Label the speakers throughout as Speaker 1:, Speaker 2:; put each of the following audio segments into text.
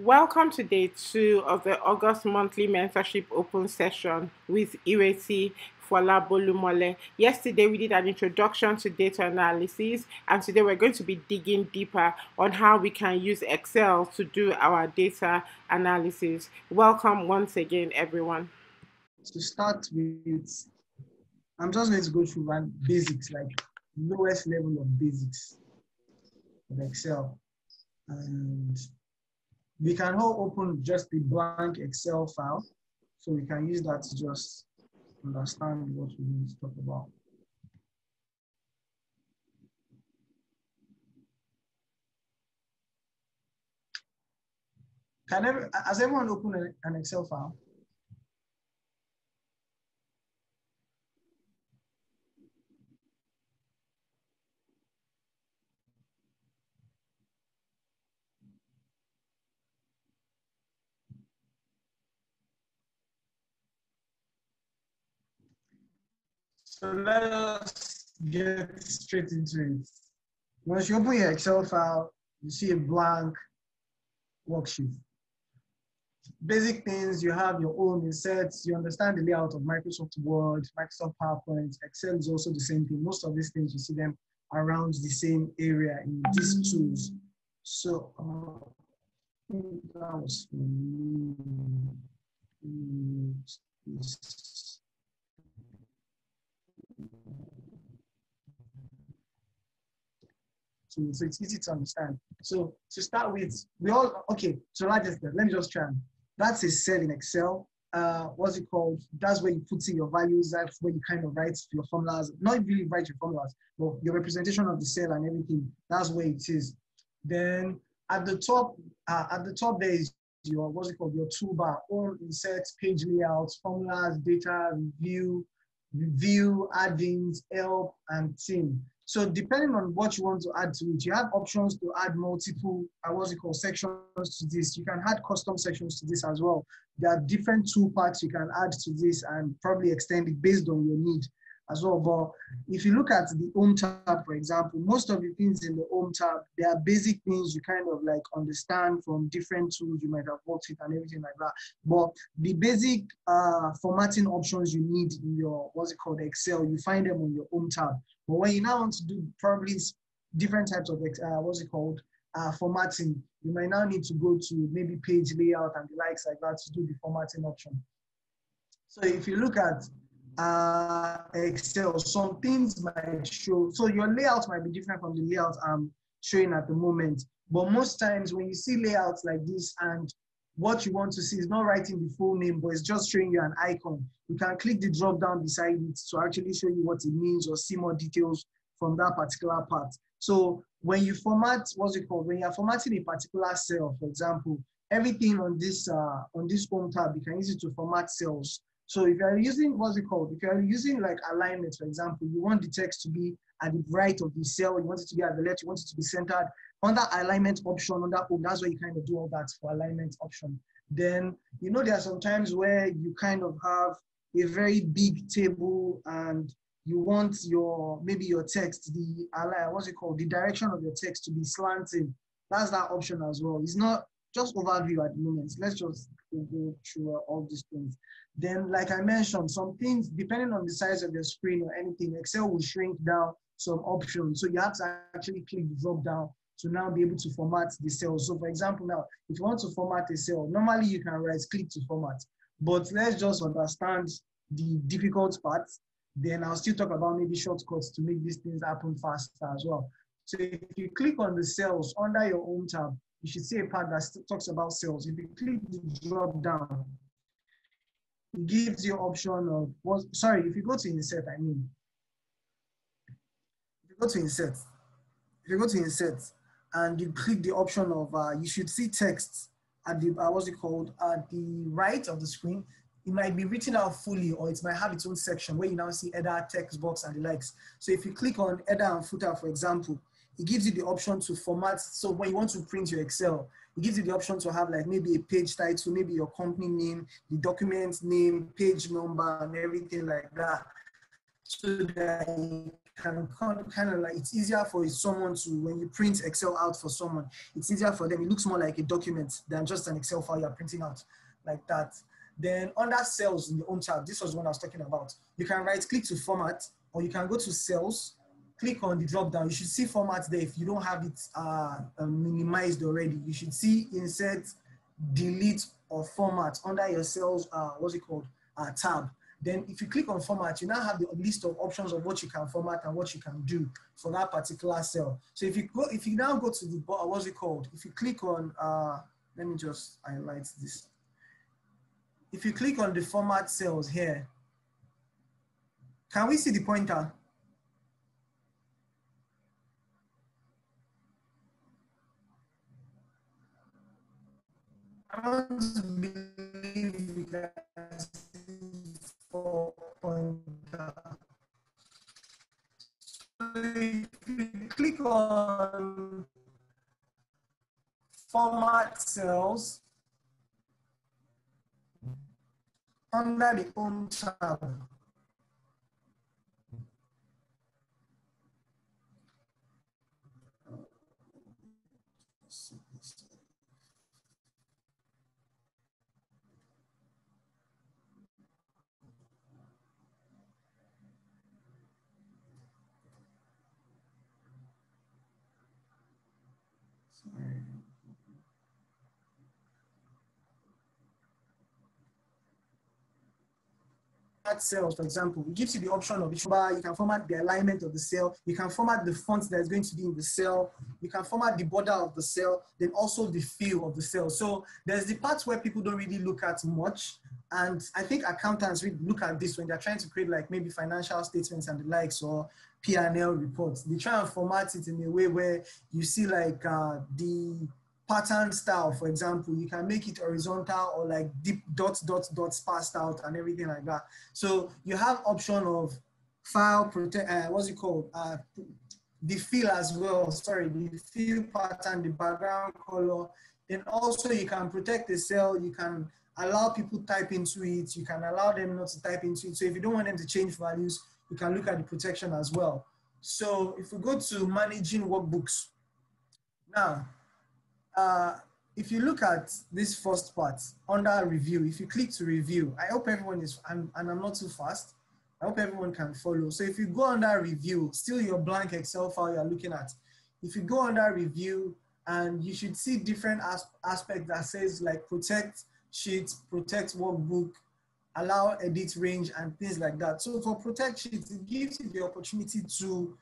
Speaker 1: Welcome to day two of the August monthly mentorship open session with Ireti Fola Bolumole. Yesterday, we did an introduction to data analysis, and today we're going to be digging deeper on how we can use Excel to do our data analysis. Welcome once again, everyone.
Speaker 2: To start with, I'm just going to go through one basics, like lowest level of basics of Excel. And we can all open just a blank Excel file. So we can use that to just understand what we need to talk about. Has everyone opened an Excel file? So let us get straight into it. Once you open your Excel file, you see a blank worksheet. Basic things, you have your own insets, you understand the layout of Microsoft Word, Microsoft PowerPoint, Excel is also the same thing. Most of these things, you see them around the same area in these tools. So, that was for me. So it's easy to understand. So to start with, so like this, let me just try. That's a cell in Excel. What's it called? That's where you put in your values. That's where you kind of write your formulas. Not really write your formulas, but your representation of the cell and everything. That's where it is. Then at the top there is your what's it called? Your toolbar, all insert, page layouts, formulas, data, review, add-ins, help, and theme. So depending on what you want to add to it, you have options to add multiple, sections to this. You can add custom sections to this as well. There are different tool parts you can add to this and probably extend it based on your need as well. But if you look at the Home tab, for example, most of the things in the Home tab, they are basic things you kind of like understand from different tools you might have worked with and everything like that. But the basic formatting options you need in your, Excel, you find them on your Home tab. But when you now want to do probably different types of, formatting, you might now need to go to maybe page layout and the likes like that to do the formatting option. So if you look at Excel, some things might show, so your layout might be different from the layout I'm showing at the moment. But most times when you see layouts like this and what you want to see is not writing the full name, but it's just showing you an icon, you can click the drop down beside it to actually show you what it means or see more details from that particular part. So when you format, when you're formatting a particular cell, for example, everything on this Home tab, you can use it to format cells. So if you're using, if you're using like alignment, for example, you want the text to be at the right of the cell, you want it to be at the left, you want it to be centered. Under alignment option, under Home, that's where you kind of do all that for alignment option. Then, there are some times where you kind of have a very big table and you want maybe your text, the direction of your text to be slanting. That's that option as well. It's not just overview at the moment. Let's just go through all these things. Then, like I mentioned, some things, depending on the size of your screen or anything, Excel will shrink down some options. So you have to actually click the drop down to now be able to format the cells. So for example, now, if you want to format a cell, normally you can right click to format, but let's just understand the difficult parts. Then I'll still talk about maybe shortcuts to make these things happen faster as well. So if you click on the cells under your Home tab, you should see a part that talks about cells. If you click the drop down, it gives you option of, if you go to insert, if you go to insert and you click the option of, you should see text at the, at the right of the screen. It might be written out fully, or it might have its own section where you now see header, text box, and the likes. So if you click on header and footer, for example, it gives you the option to format. So when you want to print your Excel, it gives you the option to have like maybe a page title, maybe your company name, the document name, page number, and everything like that. So that you can kind of like, it's easier for someone to, when you print Excel out for someone, it's easier for them. It looks more like a document than just an Excel file you're printing out like that. Then under cells in your own tab, this was what I was talking about. You can right click to format, or you can go to cells, click on the drop down. You should see format there. If you don't have it minimized already, you should see insert, delete, or format under your cells, tab. Then if you click on format, you now have the list of options of what you can format and what you can do for that particular cell. So if you now go to the, if you click on, let me just highlight this. If you click on the format cells here, can we see the pointer? I don't believe we can see the pointer. So if you click on format cells under the home tab, cells, for example, it gives you the option of each bar. You can format the alignment of the cell. You can format the font that is going to be in the cell. You can format the border of the cell, then also the fill of the cell. So there's the parts where people don't really look at much. And I think accountants really look at this when they're trying to create like maybe financial statements and the likes, or P&L reports. They try and format it in a way where you see like the pattern style, for example, you can make it horizontal or like deep dots passed out and everything like that. So you have option of file protect, the fill as well, the fill pattern, the background color. Then also you can protect the cell, you can allow people type into it, you can allow them not to type into it. So if you don't want them to change values, you can look at the protection as well. So if we go to managing workbooks, now, if you look at this first part under review, if you click to review, I hope everyone is, and I'm not too fast, I hope everyone can follow. So if you go under review, still your blank Excel file you're looking at. If you go under review, and you should see different aspects that says like protect sheets, protect workbook, allow edit range, and things like that. So for protect sheets, it gives you the opportunity to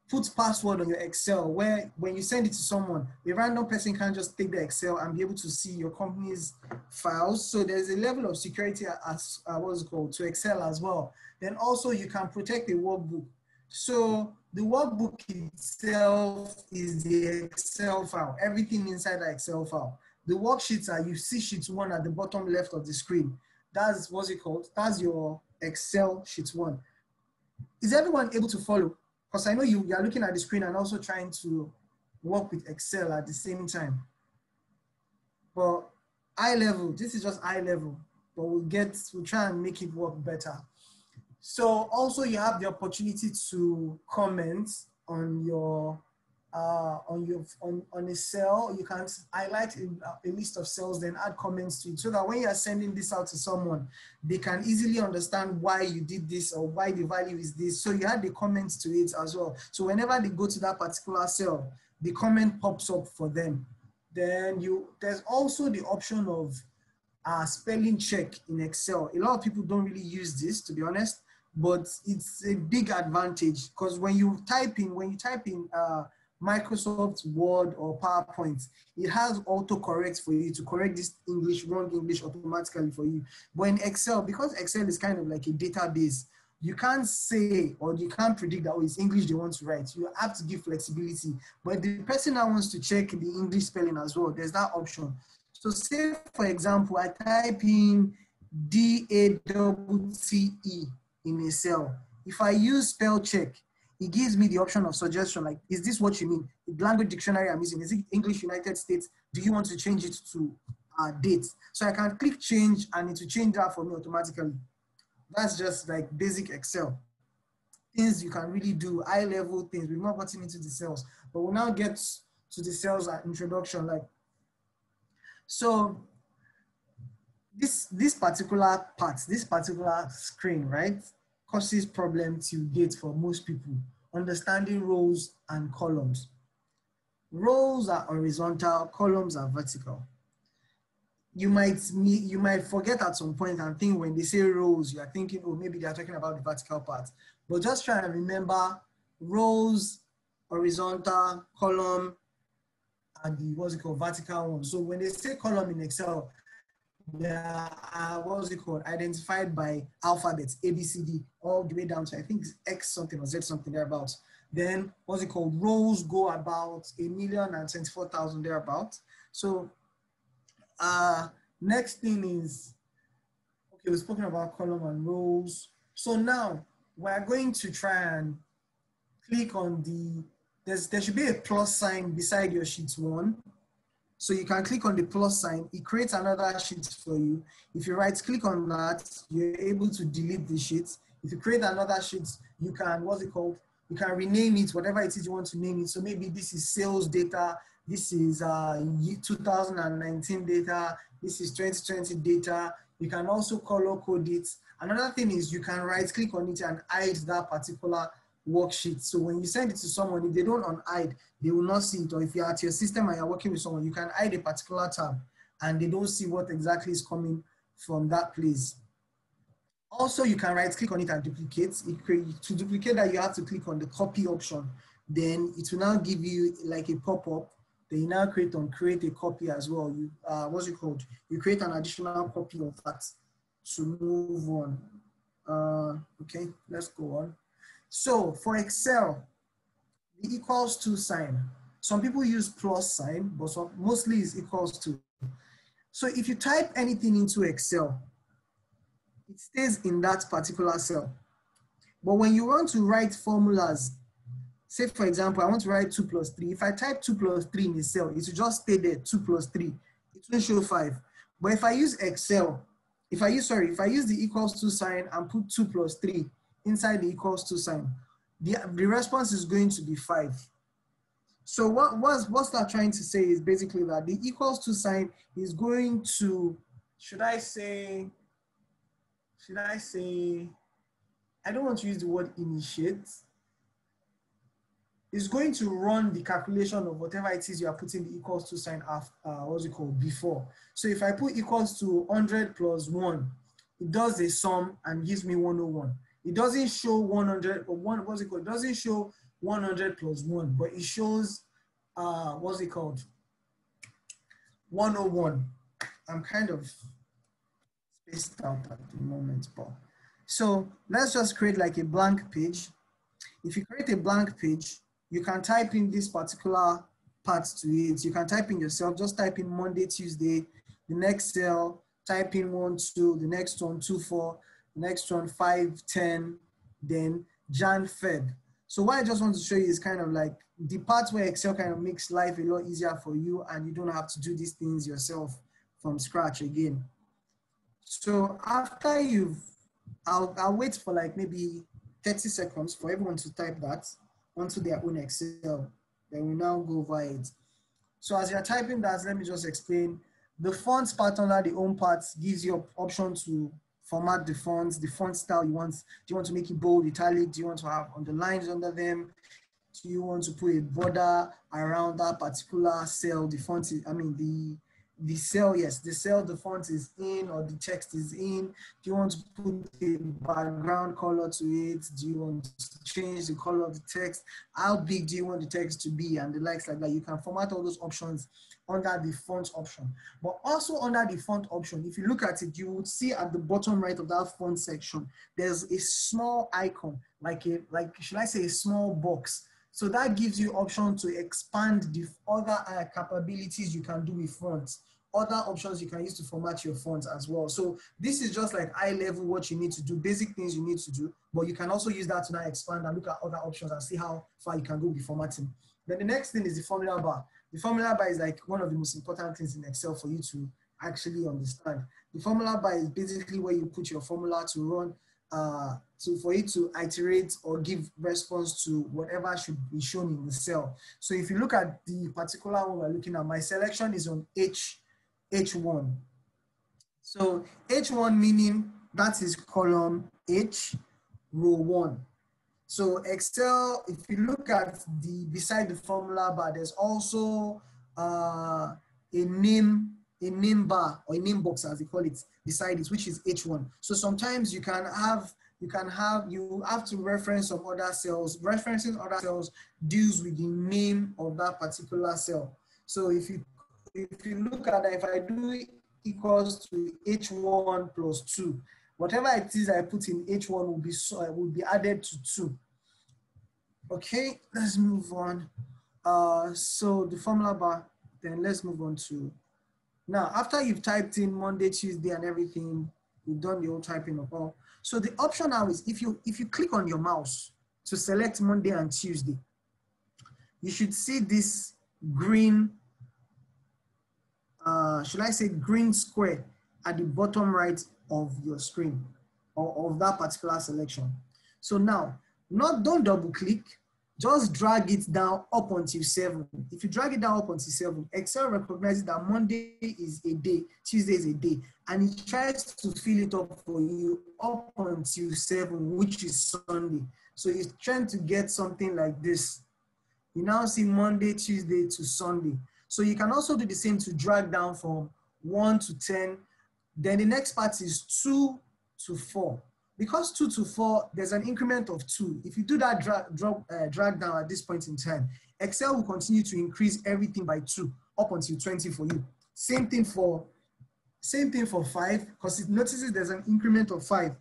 Speaker 2: put password on your Excel, where when you send it to someone, a random person can just take the Excel and be able to see your company's files. So there's a level of security as to Excel as well. Then also you can protect a workbook. So the workbook itself is the Excel file, everything inside the Excel file. The worksheets are, you see sheet 1 at the bottom left of the screen. That's that's your Excel sheet 1. Is everyone able to follow? Because I know you are looking at the screen and also trying to work with Excel at the same time. But eye level, this is just eye level, but we'll try and make it work better. So also you have the opportunity to comment on your on a cell. You can highlight a list of cells, then add comments to it, so that when you are sending this out to someone, they can easily understand why you did this or why the value is this. So you add the comments to it as well. So whenever they go to that particular cell, the comment pops up for them. Then there's also the option of spelling check in Excel. A lot of people don't really use this, to be honest, but it's a big advantage, because when you type in Microsoft Word or PowerPoint, it has autocorrect for you to correct this wrong English automatically for you. But in Excel, because Excel is kind of like a database, you can't say, or you can't predict that, oh, it's English they want to write. You have to give flexibility. But the person that wants to check the English spelling as well, there's that option. So say, for example, I type in DATTE in a cell. If I use spell check, it gives me the option of suggestion, like, is this what you mean? The language dictionary I'm using, is it English United States? Do you want to change it to date? So I can click change and it will change that for me automatically. That's just like basic Excel. things you can really do, high level things. We've not gotten into the cells, but we'll now get to the cells introduction. Like, so this particular part, this particular screen, right, causes problem till date for most people, understanding rows and columns. Rows are horizontal, columns are vertical. You might forget at some point and think when they say rows, you're thinking, oh, maybe they're talking about the vertical part. But just try and remember rows, horizontal, column, and the what's it called, vertical one. So when they say column in Excel, they are what's it called, identified by alphabets, A, B, C, D, all the way down to I think it's X something or Z something thereabouts. Then what's it called, rows go about 1,024,000 thereabouts. So next thing is, okay, we've spoken about column and rows. So now we're going to try and click on there should be a plus sign beside your sheet 1. So you can click on the plus sign, it creates another sheet for you. If you right click on that, you're able to delete the sheet. If you create another sheet, you can, what's it called? You can rename it, whatever it is you want to name it. So maybe this is sales data, this is 2019 data, this is 2020 data. You can also color code it. Another thing is you can right click on it and hide that particular worksheet. So when you send it to someone, if they don't unhide, they will not see it. Or if you're at your system and you're working with someone, you can hide a particular tab and they don't see what exactly is coming from that place. Also, you can right click on it and duplicate. To duplicate that, you have to click on the copy option. Then it will now give you like a pop-up. Then you now create a copy as well. You what's it called? You create an additional copy of that to move on. Okay, let's go on. So for Excel, the equals to sign. Some people use plus sign, but mostly is equals to. So if you type anything into Excel, it stays in that particular cell. But when you want to write formulas, say for example, I want to write 2 plus 3. If I type 2 plus 3 in a cell, it will just stay there, 2 plus 3. It will show 5. But if I use Excel, if I use the equals to sign and put 2 plus 3 inside the equals to sign, the response is going to be 5. So what's that trying to say is basically that the equals to sign is going to, should I say, I don't want to use the word initiate. It's going to run the calculation of whatever it is you are putting the equals to sign after, what's it called, before. So if I put equals to 100 plus 1, it does a sum and gives me 101. It doesn't show 100, or what's it called? It doesn't show 100 plus 1, but it shows, what's it called? 101. I'm kind of spaced out at the moment, but. So let's just create like a blank page. If you create a blank page, you can type in this particular part to it. You can type in yourself, just type in Monday, Tuesday, the next cell, type in 1, 2, the next one, 2, 4, the next one, 5, 10, then Jan, Feb. So what I just want to show you is kind of like the part where Excel kind of makes life a lot easier for you and you don't have to do these things yourself from scratch again. So after I'll wait for like maybe 30 seconds for everyone to type that onto their own Excel. Then we now go over it. So as you're typing that, let me just explain. The fonts part under the home part gives you option to format the fonts, the font style you want. Do you want to make it bold, italic? Do you want to have underlines under them? Do you want to put a border around that particular cell? The font is, the cell, yes, the cell, the font is in or the text is in. Do you want to put a background color to it? Do you want to change the color of the text? How big do you want the text to be? And the likes like that. You can format all those options under the font option. But also under the font option, if you look at it, you would see at the bottom right of that font section, there's a small icon, like should I say a small box. So that gives you option to expand the other capabilities you can do with fonts, other options you can use to format your fonts as well. So this is just like high level what you need to do, basic things you need to do, but you can also use that to now expand and look at other options and see how far you can go with formatting. Then the next thing is the formula bar. The formula bar is like one of the most important things in Excel for you to actually understand. The formula bar is basically where you put your formula to run for it to iterate or give response to whatever should be shown in the cell. So if you look at the particular one we're looking at, my selection is on H1. So H1 meaning that is column H, row 1. So Excel, if you look at beside the formula bar, there's also a name bar or a name box as they call it beside it, which is H1. So sometimes you have to reference some other cells. Referencing other cells deals with the name of that particular cell. So if you look at that, if I do equals to H1 plus 2, whatever it is I put in H1 will be added to 2. Okay, let's move on. So the formula bar, then let's move on to, now after you've typed in Monday, Tuesday and everything, you've done the whole typing of all. So the option now is if you click on your mouse to select Monday and Tuesday, you should see this green, should I say green square at the bottom right of your screen or of that particular selection. So now, don't double click, just drag it down up until 7. If you drag it down up until 7, Excel recognizes that Monday is a day, Tuesday is a day, and it tries to fill it up for you up until 7, which is Sunday. So it's trying to get something like this. You now see Monday, Tuesday to Sunday. So you can also do the same to drag down from 1 to 10. Then the next part is 2 to 4. Because 2 to 4, there's an increment of 2. If you do that drag down at this point in time, Excel will continue to increase everything by 2 up until 20 for you. Same thing for 5, because it notices there's an increment of 5.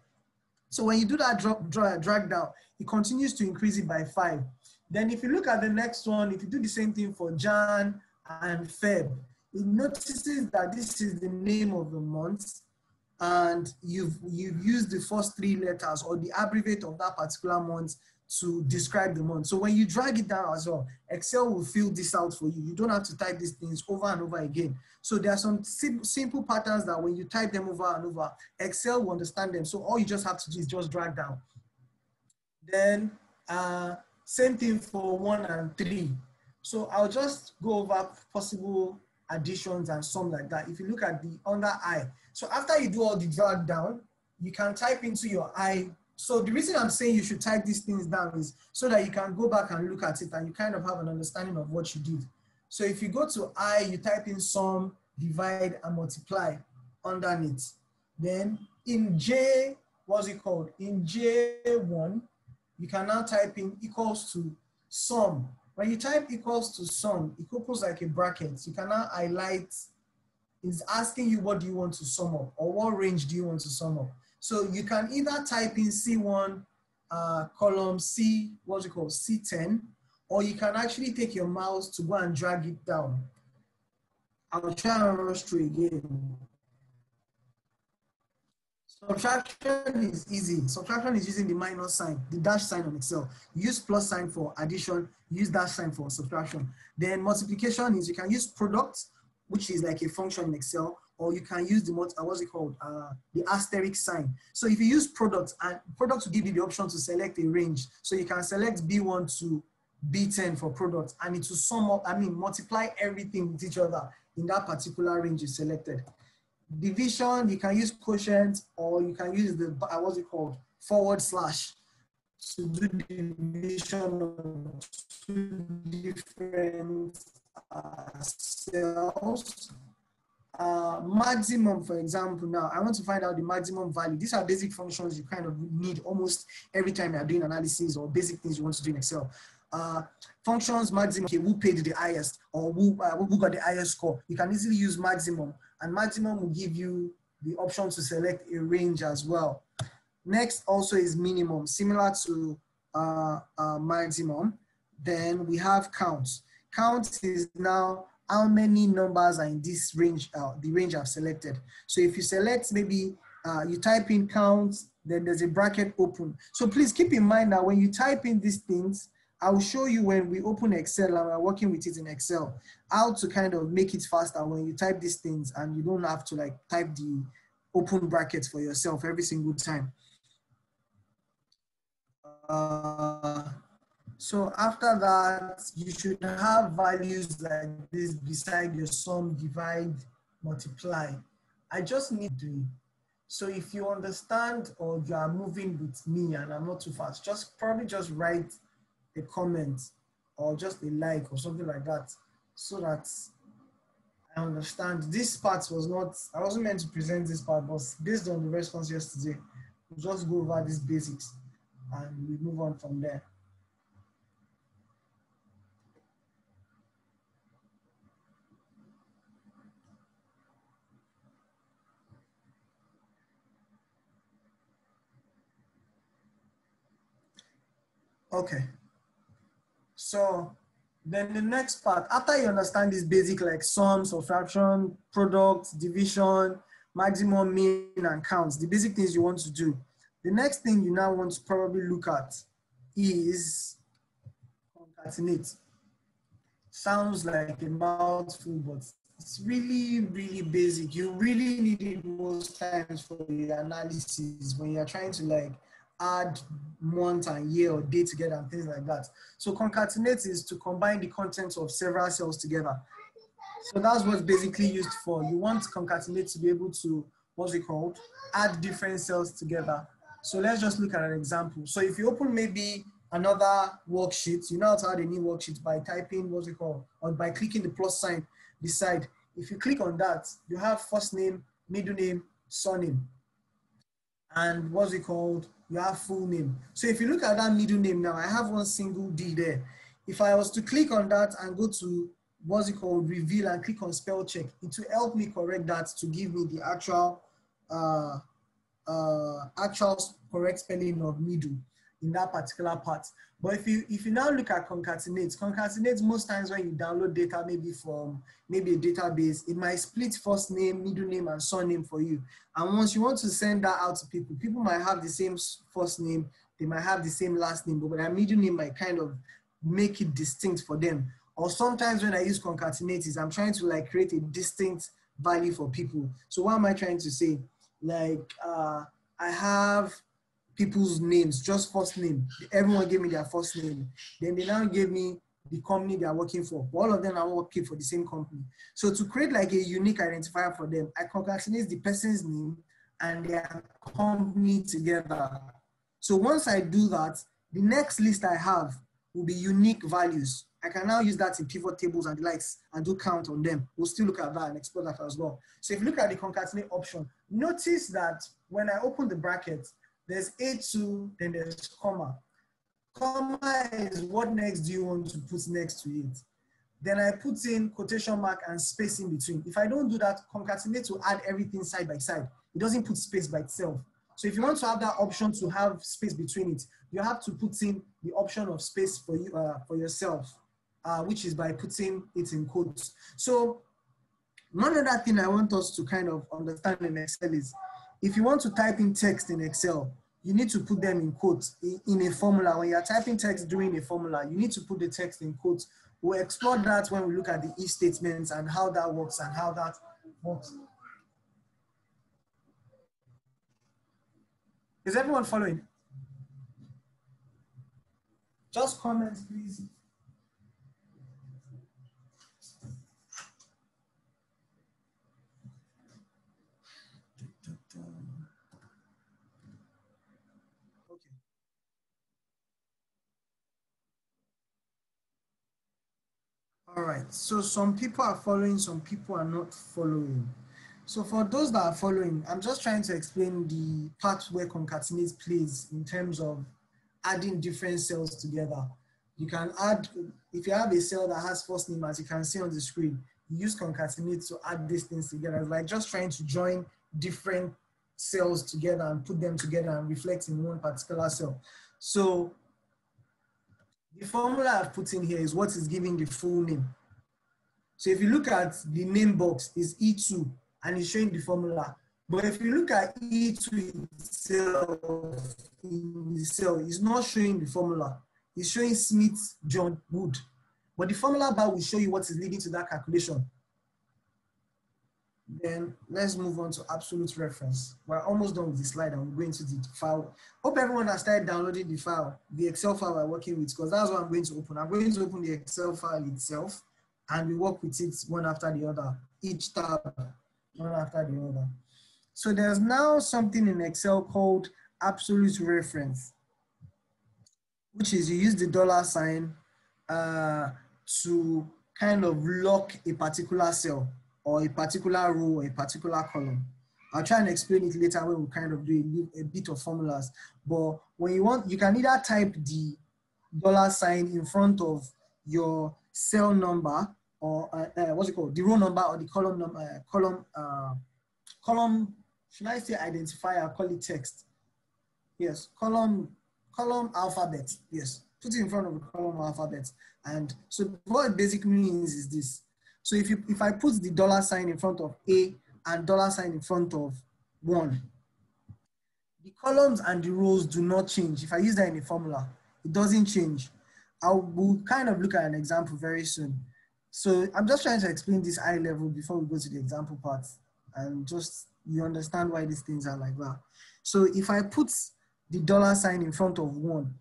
Speaker 2: So when you do that drag down, it continues to increase it by 5. Then if you look at the next one, if you do the same thing for Jan and Feb, it notices that this is the name of the month, and you've used the first 3 letters or the abbreviate of that particular month to describe the month. So when you drag it down as well, Excel will fill this out for you. You don't have to type these things over and over again. So there are some simple patterns that when you type them over and over, Excel will understand them. So all you just have to do is just drag down. Then same thing for 1 and 3. So I'll just go over possible additions and some like that. If you look at the under I, so after you do all the drag down, you can type into your I. So the reason I'm saying you should type these things down is so that you can go back and look at it and you kind of have an understanding of what you did. So if you go to I, you type in sum, divide, and multiply underneath. Then in J, what's it called? In J1, you can now type in equals to sum. When you type equals to sum, it opens like a bracket. You can now highlight. It's asking you what do you want to sum up or what range do you want to sum up. So you can either type in C1 column C, what's it called, C10, or you can actually take your mouse to go and drag it down. I'll try and rush through again. Subtraction is easy. Subtraction is using the minus sign, the dash sign on Excel. Use plus sign for addition, use dash sign for subtraction. Then multiplication is you can use product, which is like a function in Excel, or you can use the what's it called, the asterisk sign. So if you use product, and product will give you the option to select a range. So you can select B1 to B10 for product, and it will sum up, multiply everything with each other in that particular range you selected. Division, you can use quotient, or you can use the what's it called, forward slash to do division of 2 different cells. Maximum, for example, now I want to find out the maximum value. These are basic functions you kind of need almost every time you're doing analysis or basic things you want to do in Excel. Functions maximum, okay, who paid the highest or who got the highest score. You can easily use maximum, and maximum will give you the option to select a range as well. Next also is minimum, similar to maximum. Then we have count. Count is now how many numbers are in this range, the range I've selected. So if you select maybe, you type in count, then there's a bracket open. So please keep in mind that when you type in these things, I'll show you when we open Excel and we're working with it in Excel, how to kind of make it faster when you type these things and you don't have to like type the open brackets for yourself every single time. So after that, you should have values like this beside your sum, divide, multiply. I just need to. So if you understand or you are moving with me and I'm not too fast, just probably just write a comment or just a like or something like that so that I understand. This part was not, I wasn't meant to present this part, but based on the response yesterday, we'll just go over these basics and we move on from there. Okay. So then the next part, after you understand this basic like sum, subtraction, product, division, maximum, mean, and counts, the basic things you want to do. The next thing you now want to probably look at is concatenate. Sounds like a mouthful, but it's really, really basic. You really need it most times for your analysis when you're trying to like add month and year or day together and things like that. So concatenate is to combine the contents of several cells together. So that's what's basically used for. You want concatenate to be able to, what's it called? Add different cells together. So let's just look at an example. So if you open maybe another worksheet, you know how to add a new worksheet by typing, what's it called? Or by clicking the plus sign beside. If you click on that, you have first name, middle name, surname. And what's it called? You have full name. So if you look at that middle name now, I have one single D there. If I was to click on that and go to what's it called, reveal, and click on spell check, it will help me correct that to give me the actual correct spelling of middle in that particular part. But if you now look at concatenate most times when you download data maybe from maybe a database, it might split first name, middle name, and surname for you. And once you want to send that out to people, people might have the same first name, they might have the same last name, but their middle name might kind of make it distinct for them. Or sometimes when I use concatenate is I'm trying to like create a distinct value for people. So what am I trying to say? Like I have people's names, just first name. Everyone gave me their first name. Then they now gave me the company they are working for. All of them are working for the same company. So to create like a unique identifier for them, I concatenate the person's name and their company together. So once I do that, the next list I have will be unique values. I can now use that in pivot tables and the likes and do count on them. We'll still look at that and explore that as well. So if you look at the concatenate option, notice that when I open the bracket, there's A2, then there's comma. Comma is what next do you want to put next to it. Then I put in quotation mark and space in between. If I don't do that, concatenate will add everything side by side. It doesn't put space by itself. So if you want to have that option to have space between it, you have to put in the option of space for you for yourself, which is by putting it in quotes. So one other thing I want us to kind of understand in Excel is if you want to type in text in Excel, you need to put them in quotes in a formula. When you're typing text during a formula, you need to put the text in quotes. We'll explore that when we look at the if statements and how that works and how that works. Is everyone following? Just comment, please. Okay. All right, so some people are following, some people are not following. So for those that are following, I'm just trying to explain the part where concatenate plays in terms of adding different cells together. You can add, if you have a cell that has first name, as you can see on the screen, you use concatenate to add these things together. It's like just trying to join different cells together and put them together and reflect in one particular cell. So the formula I've put in here is what is giving the full name. So if you look at the name box, is E2 and it's showing the formula. But if you look at E2 itself in the cell, it's not showing the formula. It's showing Smith, John, Wood. But the formula bar will show you what is leading to that calculation. Then let's move on to absolute reference. We're almost done with the slide and we're going to the file. Hope everyone has started downloading the file, the Excel file we're working with, because that's what I'm going to open. I'm going to open the Excel file itself and we work with it one after the other, each tab, one after the other. So there's now something in Excel called absolute reference, which is you use the dollar sign to kind of lock a particular cell or a particular row or a particular column. I'll try and explain it later when we kind of do a bit of formulas. But when you want, you can either type the dollar sign in front of your cell number or what's it called, the row number or the column number, column, should I say identifier, call it text. Yes, column alphabet. Yes, put it in front of the column alphabet. And so what it basically means is this. So if I put the dollar sign in front of A and dollar sign in front of 1, the columns and the rows do not change. If I use that in a formula, it doesn't change. We'll kind of look at an example very soon. So I'm just trying to explain this high level before we go to the example part, and just you understand why these things are like that. So if I put the dollar sign in front of 1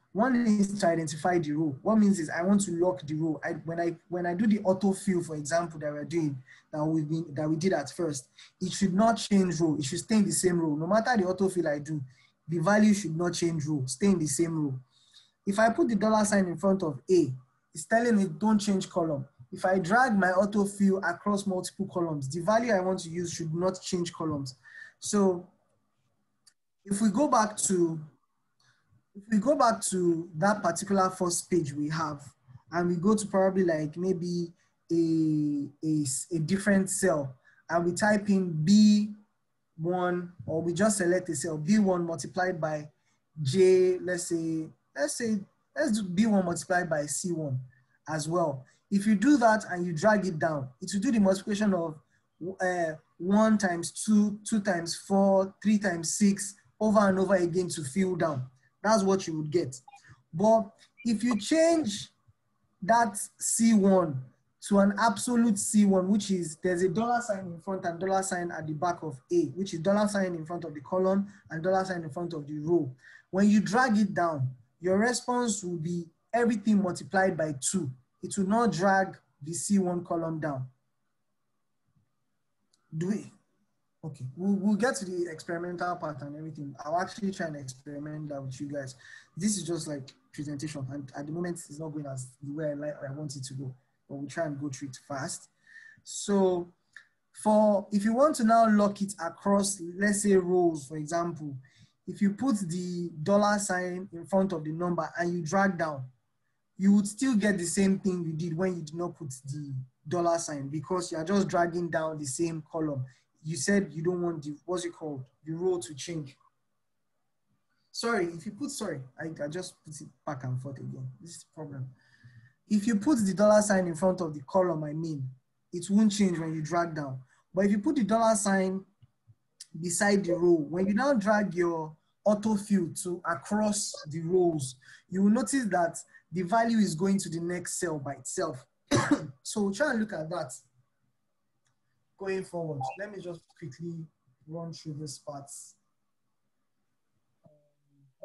Speaker 2: is to identify the row. What means is I want to lock the row. When I do the autofill, for example, that we're doing, that we did at first, it should not change row. It should stay in the same row. No matter the autofill I do, the value should not change row, stay in the same row. If I put the dollar sign in front of A, it's telling me don't change column. If I drag my autofill across multiple columns, the value I want to use should not change columns. So if we go back to that particular first page we have, and we go to probably like maybe a different cell, and we type in B1, or we just select a cell, B1 multiplied by J, let's do B1 multiplied by C1 as well. If you do that and you drag it down, it will do the multiplication of 1 times 2, 2 times 4, 3 times 6, over and over again to fill down. That's what you would get. But if you change that C1 to an absolute C1, which is there's a dollar sign in front and dollar sign at the back of A, which is dollar sign in front of the column and dollar sign in front of the row. When you drag it down, your response will be everything multiplied by 2. It will not drag the C1 column down. Do we? Okay, we'll get to the experimental part and everything. I'll actually try and experiment that with you guys. This is just like presentation, and at the moment it's not going as the way I want it to go, but we'll try and go through it fast. So if you want to now lock it across, let's say rows, for example, if you put the dollar sign in front of the number and you drag down, you would still get the same thing you did when you did not put the dollar sign, because you are just dragging down the same column. You said you don't want the, what's it called, the row to change. Sorry, if you put, I just put it back and forth again. This is the problem. If you put the dollar sign in front of the column, it won't change when you drag down. But if you put the dollar sign beside the row, when you now drag your autofill to across the rows, you will notice that the value is going to the next cell by itself. So we'll try and look at that going forward. Let me just quickly run through these parts.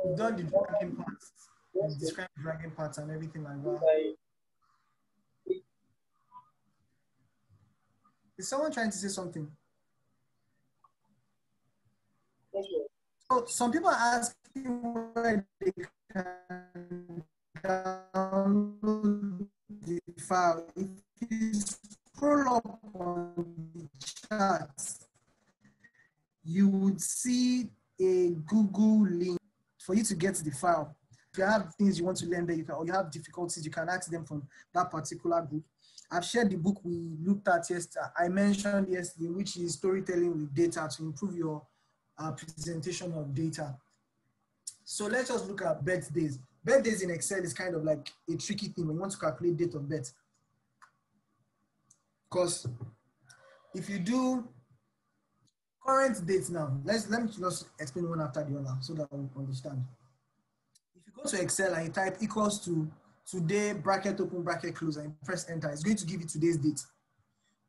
Speaker 2: We've done the dragging parts, we've described the dragging parts and everything like that. Is someone trying to say something? So some people are asking where they can download the file. If you scroll up on the charts, you would see a Google link for you to get the file. If you have things you want to learn there, or you have difficulties, you can ask them from that particular group. I've shared the book we looked at yesterday, I mentioned yesterday, which is Storytelling with Data to Improve Your Presentation of Data. So let's just look at birthdays. Birthdays in Excel is kind of like a tricky thing when you want to calculate date of birth. Because if you do current dates now, let me just explain one after the other so that we understand. If you go to Excel and you type equals to today, bracket open, bracket close, and you press enter, it's going to give you today's date.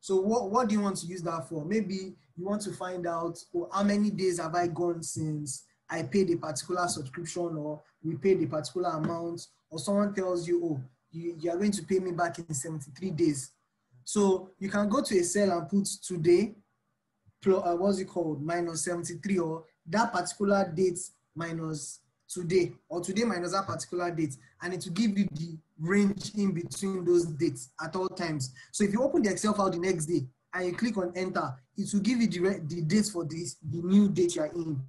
Speaker 2: So what do you want to use that for? Maybe you want to find out, oh, how many days have I gone since I paid a particular subscription, or we paid a particular amount, or someone tells you, oh, you are going to pay me back in 73 days. So you can go to a cell and put today, what's it called, minus 73, or that particular date minus today, or today minus that particular date, and it will give you the range in between those dates at all times. So if you open the Excel file the next day and you click on enter, it will give you the dates for the new date you are in.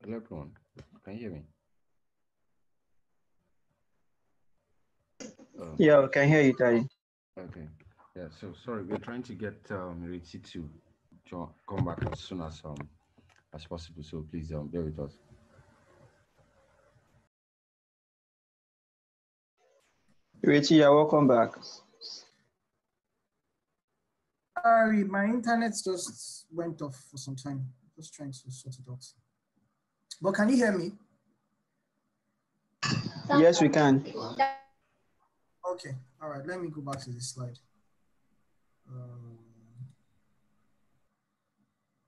Speaker 3: Hello, everyone. Can you hear me?
Speaker 4: Yeah, we can hear you, Daddy.
Speaker 3: Okay. Yeah. So sorry, we're trying to get Ireti to come back as soon as possible. So please bear with us.
Speaker 4: Ireti, you're welcome back.
Speaker 2: Sorry, my internet just went off for some time. Just trying to sort it out. But can you hear me?
Speaker 4: Yes, we can.
Speaker 2: Okay, all right, let me go back to this slide.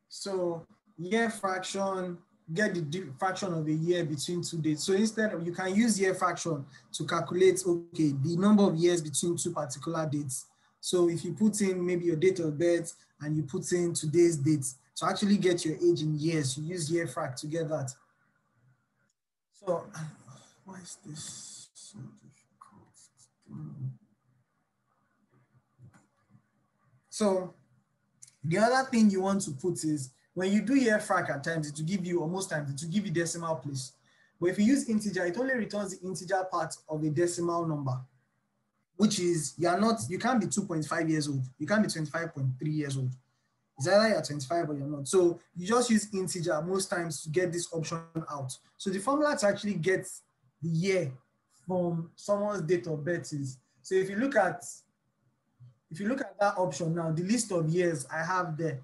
Speaker 2: So year fraction, get the fraction of a year between two dates. So instead of, you can use year fraction to calculate, okay, the number of years between two particular dates. So if you put in maybe your date of birth and you put in today's date, to actually get your age in years, you use year frac to get that. So why is this so difficult? So the other thing you want to put is, when you do year frac at times, it will give you, or most times, it will give you decimal place. But if you use integer, it only returns the integer part of a decimal number, which is, you can't be 2.5 years old. You can't be 25.3 years old. It's either you're 25 or you're not. So you just use integer most times to get this option out. So the formula to actually get the year from someone's date of birth is, so if you look at that option now, the list of years I have there,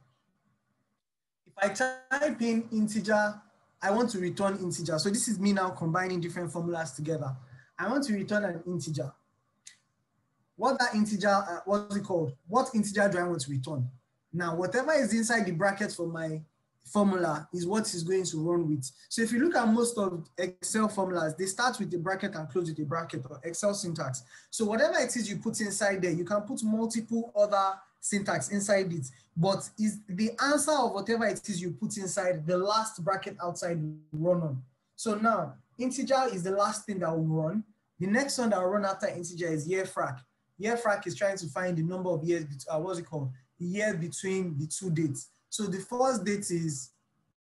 Speaker 2: if I type in integer, I want to return integer. So this is me now combining different formulas together. I want to return an integer. What that integer, what's it called? What integer do I want to return? Now, whatever is inside the bracket for my formula is what is going to run with. So if you look at most of Excel formulas, they start with a bracket and close with a bracket, or Excel syntax. So whatever it is you put inside there, you can put multiple other syntax inside it, but is the answer of whatever it is you put inside the last bracket outside will run on. So now integer is the last thing that will run. The next one that will run after integer is year frac. Year frac is trying to find the number of years, what's it called? The year between the two dates. So the first date is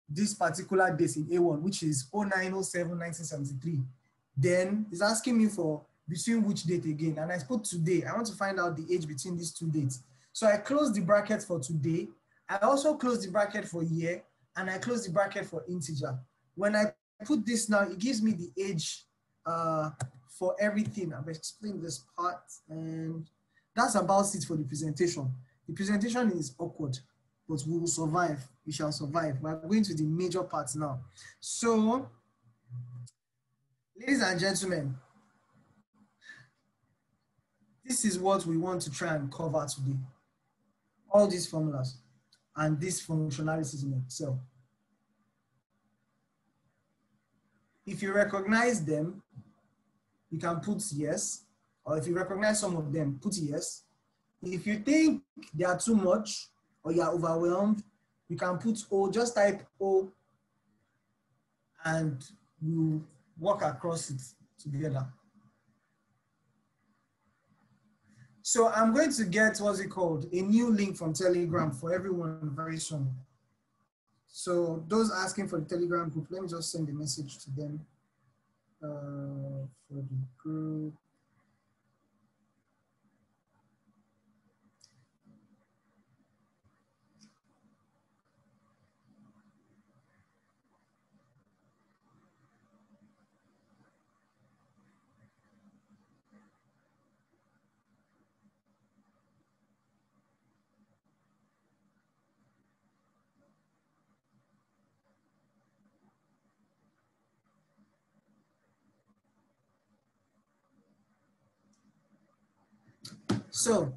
Speaker 2: this particular date in A1, which is 09/07/1973. Then it's asking me for between which date again. And I put today. I want to find out the age between these two dates. So I close the bracket for today. I also close the bracket for year, and I close the bracket for integer. When I put this now, it gives me the age for everything. I've explained this part, and that's about it for the presentation. The presentation is awkward, but we will survive. We shall survive. We're going to the major parts now. So, ladies and gentlemen, this is what we want to try and cover today. All these formulas and these functionalities in Excel. If you recognize them, you can put yes, or if you recognize some of them, put yes. If you think they are too much or you are overwhelmed, you can put O, just type O, and you walk across it together. So I'm going to get, what's it called, a new link from Telegram for everyone very soon. So those asking for the Telegram group, let me just send a message to them for the group. So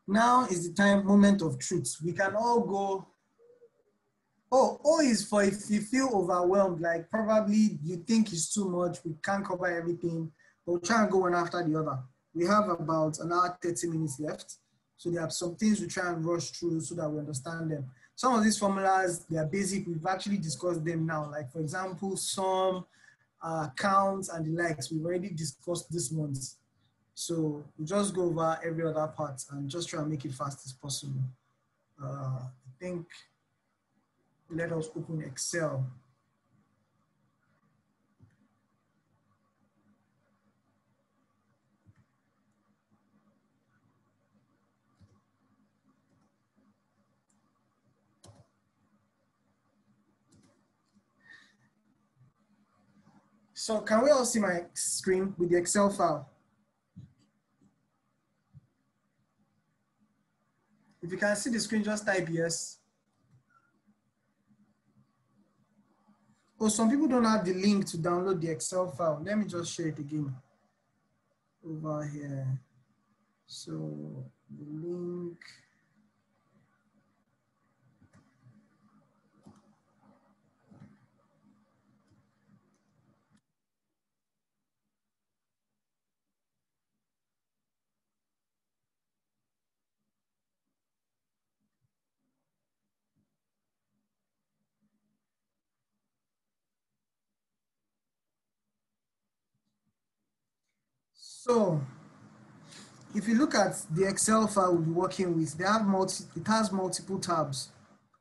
Speaker 2: now is the moment of truth. We can all go. Oh, O is for if you feel overwhelmed, like probably you think it's too much, we can't cover everything, but we'll try and go one after the other. We have about an hour, 30 minutes left. So there are some things we try and rush through so that we understand them. Some of these formulas, they are basic. We've actually discussed them now. Like for example, sum, counts, and the likes. We've already discussed this ones. So we'll just go over every other part and just try and make it fast as possible. I think, let us open Excel. So can we all see my screen with the Excel file? If you can see the screen, just type yes. Oh, some people don't have the link to download the Excel file. Let me just share it again over here. So the link. So if you look at the Excel file we'll be working with, it has multiple tabs.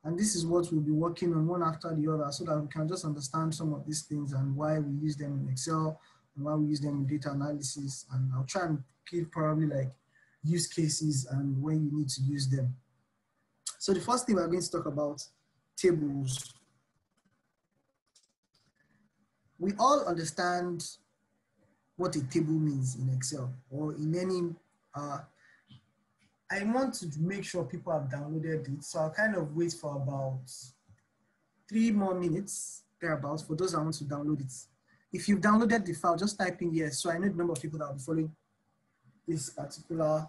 Speaker 2: And this is what we'll be working on one after the other so that we can just understand some of these things and why we use them in Excel and why we use them in data analysis. And I'll try and give probably like use cases and when you need to use them. So the first thing we're going to talk about, tables. We all understand what a table means in Excel or in any, I want to make sure people have downloaded it. So I'll kind of wait for about 3 more minutes, thereabouts, for those that want to download it. If you've downloaded the file, just type in yes. So I know the number of people that will be following this particular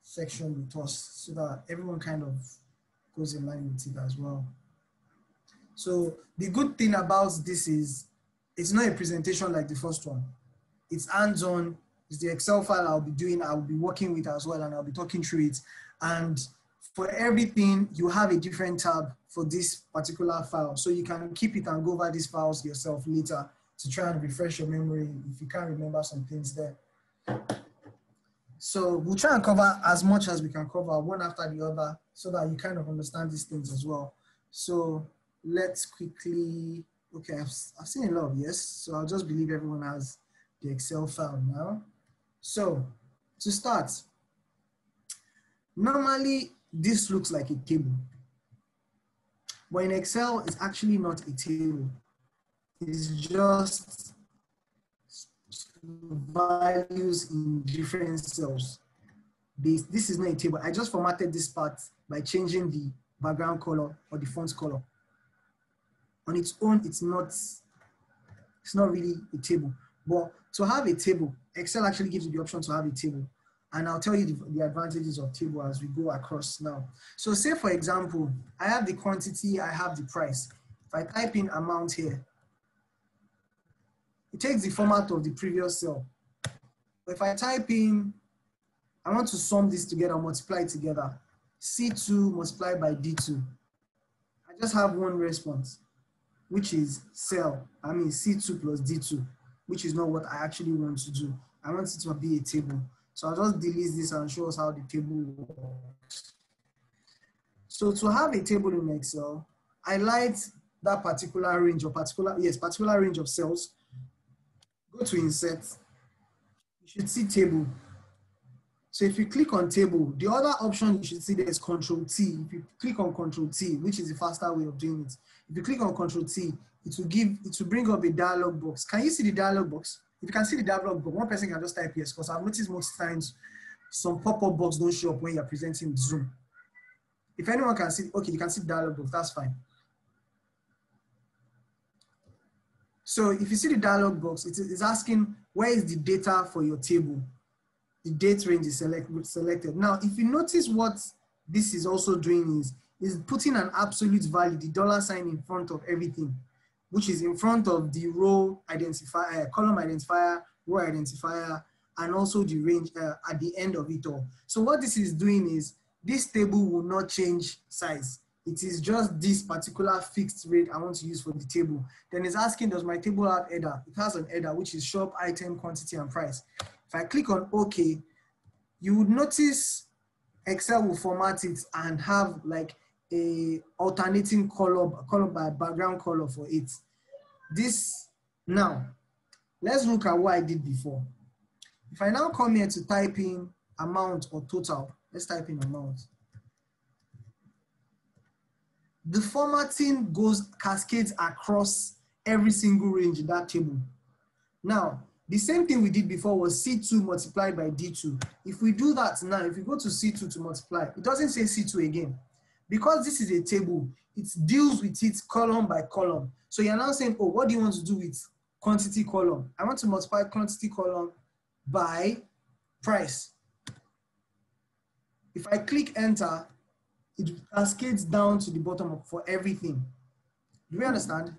Speaker 2: section with us so that everyone kind of goes in line with it as well. So the good thing about this is it's not a presentation like the first one. It's hands-on. It's the Excel file I'll be working with as well, and I'll be talking through it. And for everything, you have a different tab for this particular file. So you can keep it and go over these files yourself later to try and refresh your memory if you can't remember some things there. So we'll try and cover as much as we can cover one after the other so that you kind of understand these things as well. So let's quickly Okay, I've seen a lot of yes, so I'll just believe everyone has the Excel file now. So to start, normally this looks like a table, but in Excel, it's actually not a table. It's just values in different cells. This is not a table. I just formatted this part by changing the background color or the font color. On its own, it's not really a table. But to have a table, Excel actually gives you the option to have a table. And I'll tell you the advantages of table as we go across now. So say, for example, I have the quantity, I have the price. If I type in amount here, it takes the format of the previous cell. But if I type in, I want to sum this together, multiply it together, C2 multiplied by D2. I just have one response, which is C2 plus D2, which is not what I actually want to do. I want it to be a table. So I'll just delete this and show us how the table works. So to have a table in Excel, I light that particular range or particular range of cells. Go to insert. You should see table. So if you click on table, the other option you should see there is Control T. If you click on Control T, which is the faster way of doing it, if you click on Control T, it will bring up a dialog box. Can you see the dialog box? If you can see the dialog box, one person can just type yes, because I've noticed most times some pop-up box don't show up when you're presenting Zoom. If anyone can see, okay, you can see the dialog box, that's fine. So if you see the dialog box, it is asking where is the data for your table. The date range is selected. Now, if you notice what this is also doing is putting an absolute value, the $ in front of everything, which is in front of the row identifier, column identifier, row identifier, and also the range at the end of it all. So what this is doing is this table will not change size. It is just this particular fixed rate I want to use for the table. Then it's asking, does my table have header? It has an header, which is shop, item, quantity, and price. If I click on OK, you would notice Excel will format it and have like a alternating color by background color for it. This, now, let's look at what I did before. If I now come here to type in amount or total, let's type in amount. The formatting cascades across every single range in that table. Now, the same thing we did before was C2 multiplied by D2. If we do that now, if we go to C2 to multiply, it doesn't say C2 again. Because this is a table, it deals with it column by column. So you're now saying, oh, what do you want to do with quantity column? I want to multiply quantity column by price. If I click enter, it cascades down to the bottom for everything. Do we understand?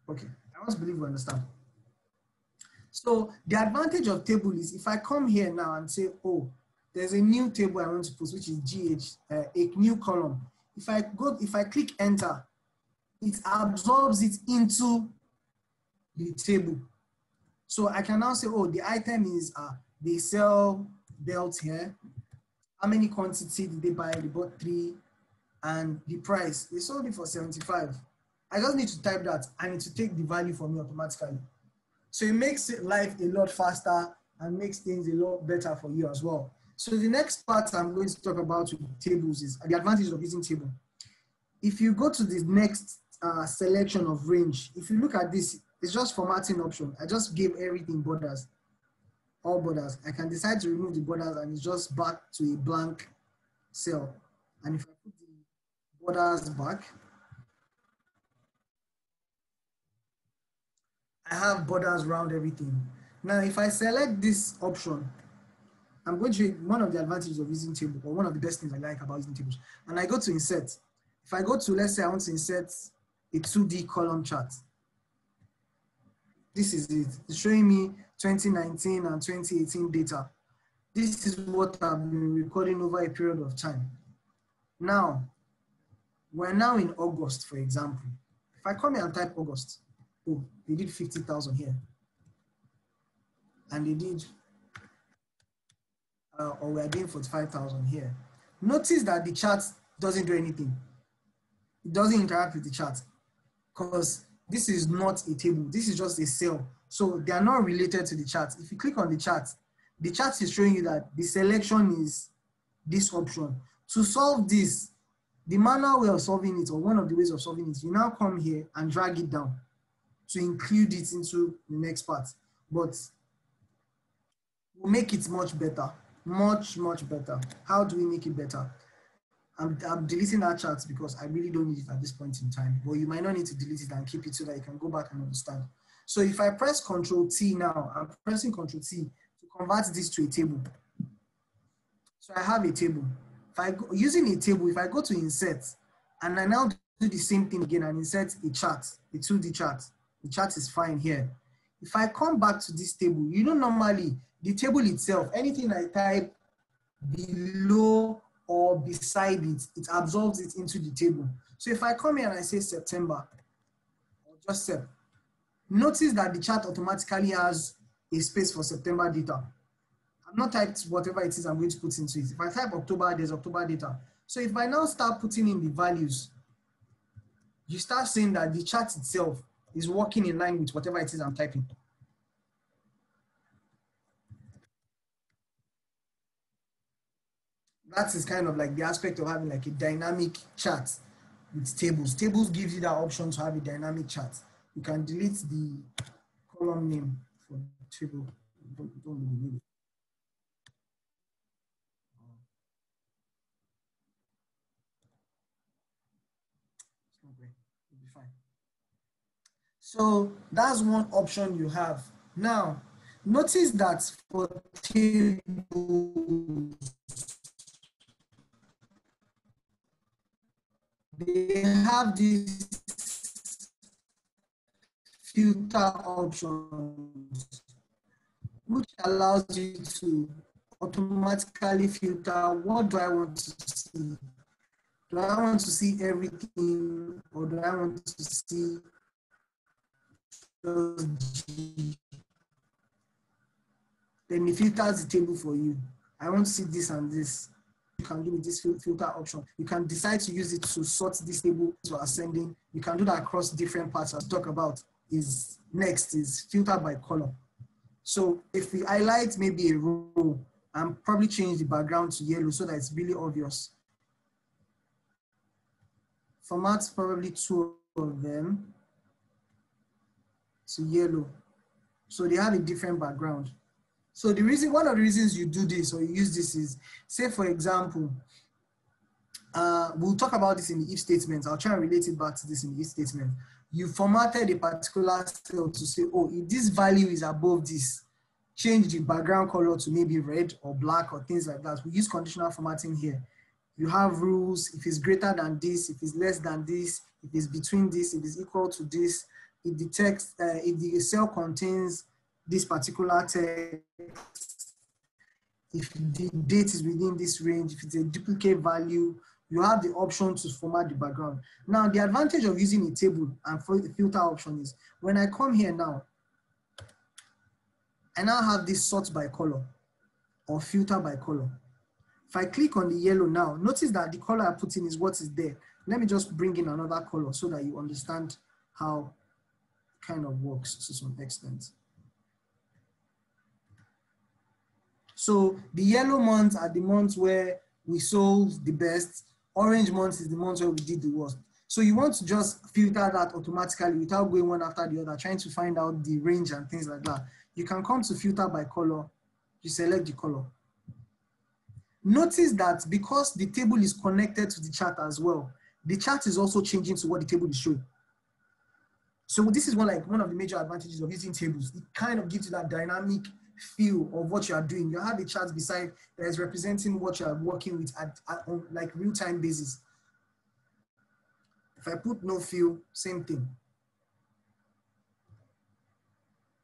Speaker 2: Okay. I must believe we understand. So the advantage of table is if I come here now and say, oh, there's a new table I want to put, which is GH, a new column. If I click enter, it absorbs it into the table. So I can now say, oh, the item is they sell belts here. How many quantity did they buy? They bought 3, and the price, they sold it for 75. I just need to type that and it will take the value for me automatically. So it makes life a lot faster and makes things a lot better for you as well. So the next part I'm going to talk about with tables is the advantages of using table. If you go to the next selection of range, if you look at this, it's just formatting option. I just gave everything borders, all borders. I can decide to remove the borders and it's just back to a blank cell. And if I put the borders back, I have borders around everything. Now, if I select this option, I'm going to one of the advantages of using table, or one of the best things I like about using tables. And I go to insert. If I go to, let's say I want to insert a 2D column chart. This is it. It's showing me 2019 and 2018 data. This is what I've been recording over a period of time. Now, we're now in August, for example. If I come here and type August, oh, they did 50,000 here. And they did, or we're doing 45,000 here. Notice that the chart doesn't do anything. It doesn't interact with the chart because this is not a table. This is just a cell. So they are not related to the chart. If you click on the chart is showing you that the selection is this option. To solve this, the manual way of solving it, or one of the ways of solving it, you now come here and drag it down to include it into the next part. But we'll make it much better, much better. How do we make it better? I'm deleting that chart because I really don't need it at this point in time, but you might not need to delete it and keep it so that you can go back and understand. So if I press Ctrl T now, I'm pressing Ctrl T to convert this to a table. So I have a table. If I go, using a table, if I go to insert and I now do the same thing again and insert a chart, a 2D chart, the chart is fine here. If I come back to this table, you know, normally the table itself, anything I type below or beside it, it absorbs it into the table. So if I come here and I say September, or just Sep, notice that the chart automatically has a space for September data. I've not typed whatever it is I'm going to put into it. If I type October, there's October data. So if I now start putting in the values, you start seeing that the chart itself is working in line with whatever it is I'm typing. That is kind of like the aspect of having like a dynamic chart with tables. Tables gives you that option to have a dynamic chart. You can delete the column name for the table. Don't really need it. It's not great. It'll be fine. So that's one option you have. Now, notice that for tables, they have this filter options, which allows you to automatically filter what do I want to see. Do I want to see everything, or do I want to see just G? Then it filters the table for you. I want to see this and this. You can do with this filter option. You can decide to use it to sort this table to ascending. You can do that across different parts. I'll talk about is next is filter by color. So if we highlight maybe a row and probably change the background to yellow so that it's really obvious. Format probably 2 of them to yellow. So they have a different background. So the reason, one of the reasons you do this or you use this is, say for example, we'll talk about this in the if statement. I'll try and relate it back to this in the if statement. You formatted a particular cell to say, oh, if this value is above this, change the background color to maybe red or black or things like that. We use conditional formatting here. You have rules. If it's greater than this, if it's less than this, if it's between this, if it's equal to this, if the text, if the cell contains this particular text, if the date is within this range, if it's a duplicate value, you have the option to format the background. Now, the advantage of using a table and for the filter option is when I come here now, I now have this sort by color or filter by color. If I click on the yellow now, notice that the color I put in is what is there. Let me just bring in another color so that you understand how it kind of works to some extent. So the yellow months are the months where we sold the best. Orange months is the months where we did the worst. So you want to just filter that automatically without going one after the other, trying to find out the range and things like that. You can come to filter by color, you select the color. Notice that because the table is connected to the chart as well, the chart is also changing to what the table is showing. So this is one of the major advantages of using tables. It kind of gives you that dynamic feel of what you are doing. You have a chart beside that is representing what you are working with on like real-time basis. If I put no fill, same thing.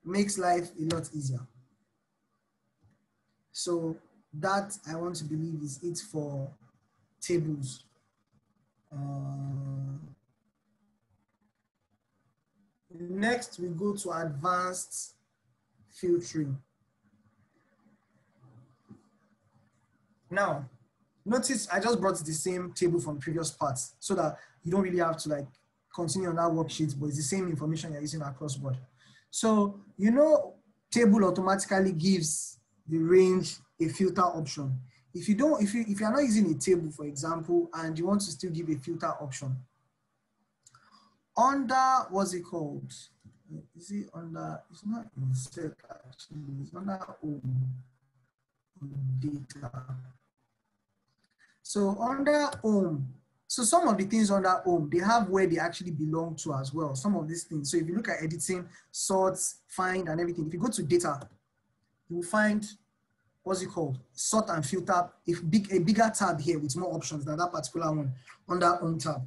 Speaker 2: Makes life a lot easier. So that I want to believe is it for tables. Next, we go to advanced filtering. Now, Notice I just brought the same table from previous parts so that you don't really have to like continue on that worksheet, but it's the same information you're using across board. So, you know, table automatically gives the range a filter option. If you're not using a table, for example, and you want to still give a filter option, under, what's it called? Is it under, it's not insert actually, it's under home data. So under home, so some of the things under home, they have where they actually belong to as well, some of these things. So if you look at editing, sort, find, and everything, if you go to data, you will find, what's it called? Sort and filter, a bigger tab here with more options than that particular one under home tab.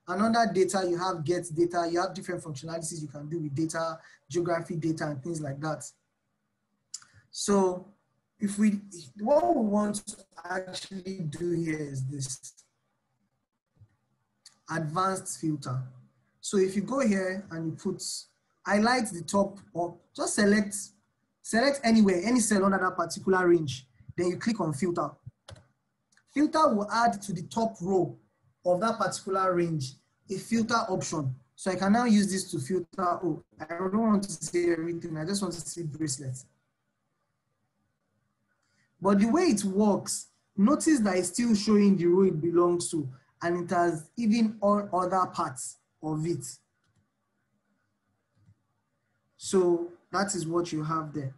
Speaker 2: And under data, you have get data, you have different functionalities you can do with data, geography data, and things like that. So what we want to actually do here is this. Advanced filter. So if you go here and you highlight the top or just select anywhere, any cell under that particular range, then you click on filter. Filter will add to the top row of that particular range a filter option. So I can now use this to filter, oh, I don't want to see everything, I just want to see bracelets. But the way it works, notice that it's still showing the row it belongs to, and it has even all other parts of it. So that is what you have there.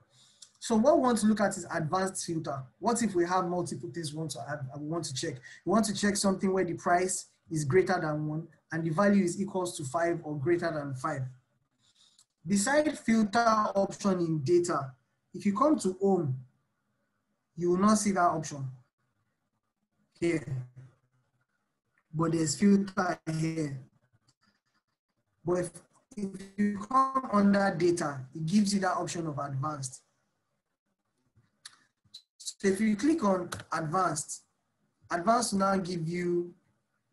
Speaker 2: So what we want to look at is advanced filter. What if we have multiple things we want to add and we want to check? We want to check something where the price is greater than 1 and the value is equals to 5 or greater than 5. Beside filter option in data, if you come to home, you will not see that option here. But there's filter here. But if you come under data, it gives you that option of advanced. So if you click on advanced, advanced will now give you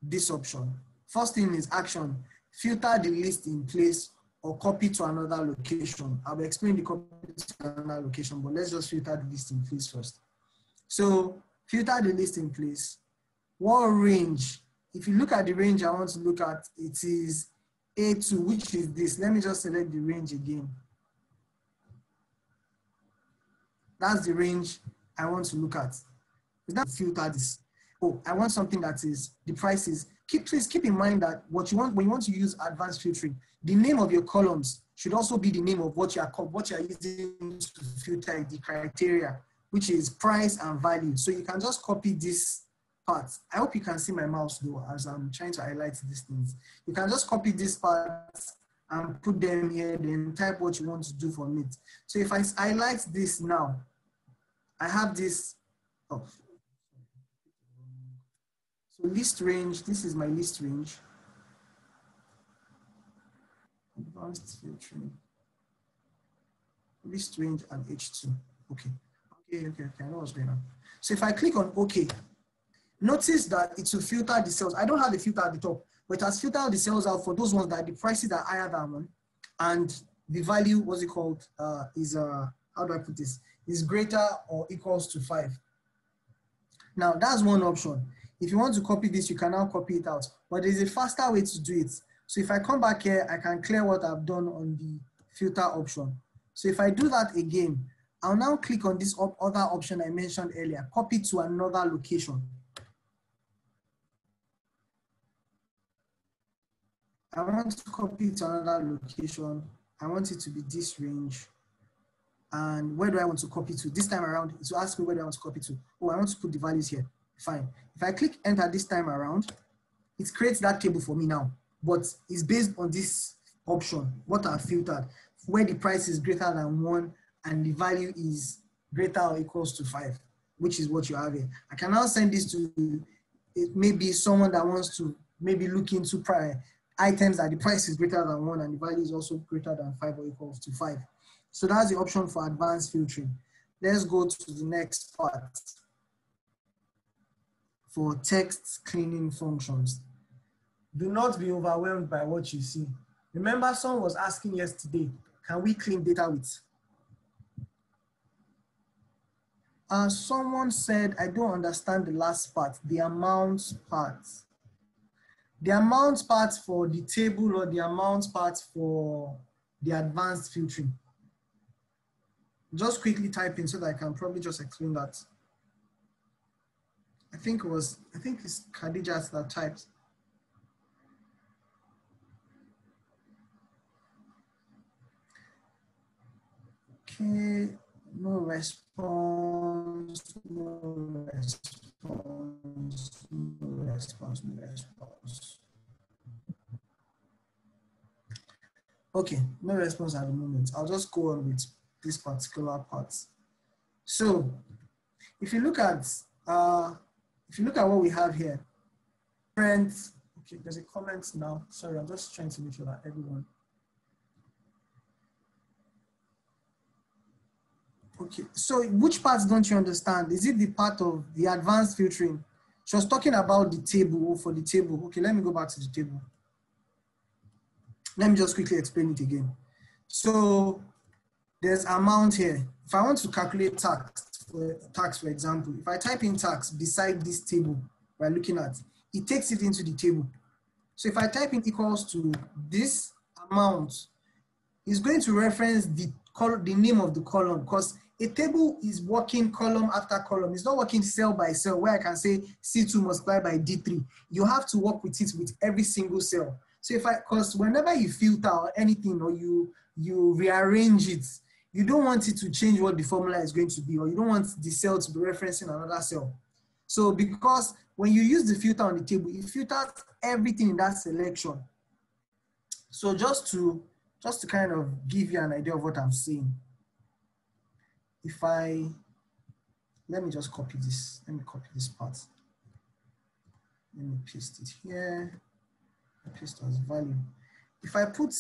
Speaker 2: this option. First thing is action, filter the list in place or copy to another location. I will explain the copy to another location, but let's just filter the list in place first. So filter the list in place. What range? If you look at the range I want to look at, it is A2, which is this. Let me just select the range again. That's the range I want to look at. Is that filter this? Oh, I want something that is the prices. Please keep in mind that what you want when you want to use advanced filtering, the name of your columns should also be the name of what you are using to filter the criteria, which is price and value. So you can just copy this part. I hope you can see my mouse though, as I'm trying to highlight these things. You can just copy this part and put them here, then type what you want to do from it. So if I highlight this now, I have this. Oh. So list range, this is my list range. Advanced filtering. List range and H2. Okay. I know what's going on. So if I click on OK, notice that it will filter the cells. I don't have the filter at the top, but it has filtered the cells out for those ones that the prices are higher than 1, and the value, what's it called, how do I put this, is greater or equals to 5. Now that's one option. If you want to copy this, you can now copy it out, but there's a faster way to do it. So if I come back here, I can clear what I've done on the filter option. So if I do that again, I'll now click on this other option I mentioned earlier, copy to another location. I want to copy to another location. I want it to be this range. And where do I want to copy to? This time around, it will ask me where do I want to copy to. Oh, I want to put the values here. Fine. If I click enter this time around, it creates that table for me now, but it's based on this option, what I've filtered, where the price is greater than 1 and the value is greater or equals to 5, which is what you have here. I can now send this to maybe someone that wants to maybe look into items that the price is greater than 1 and the value is also greater than 5 or equals to 5. So that's the option for advanced filtering. Let's go to the next part for text cleaning functions. Do not be overwhelmed by what you see. Remember, someone was asking yesterday, can we clean data with? Someone said, I don't understand the last part, the amount part. The amount part for the table or the amount part for the advanced filtering. Just quickly type in so that I can probably just explain that. I think it's Khadija that typed. Okay, no response, no response, no response, no response. Okay, no response at the moment. I'll just go on with this particular part. So if you look at what we have here, friends, okay, there's a comment now. Sorry, I'm just trying to make sure that everyone. Okay, so which parts don't you understand? Is it the part of the advanced filtering? She was talking about the table, for the table. Okay, let me go back to the table. Let me just quickly explain it again. So there's amount here. If I want to calculate tax, for example, if I type in tax beside this table we're looking at, it takes it into the table. So if I type in equals to this amount, it's going to reference the name of the column, because a table is working column after column. It's not working cell by cell where I can say C2 multiplied by D3. You have to work with it with every single cell. So because whenever you filter or anything or you rearrange it, you don't want it to change what the formula is going to be, or you don't want the cell to be referencing another cell. So because when you use the filter on the table, it filters everything in that selection. So just to kind of give you an idea of what I'm saying, let me just copy this. Let me copy this part. Let me paste it here. Paste as value. If I put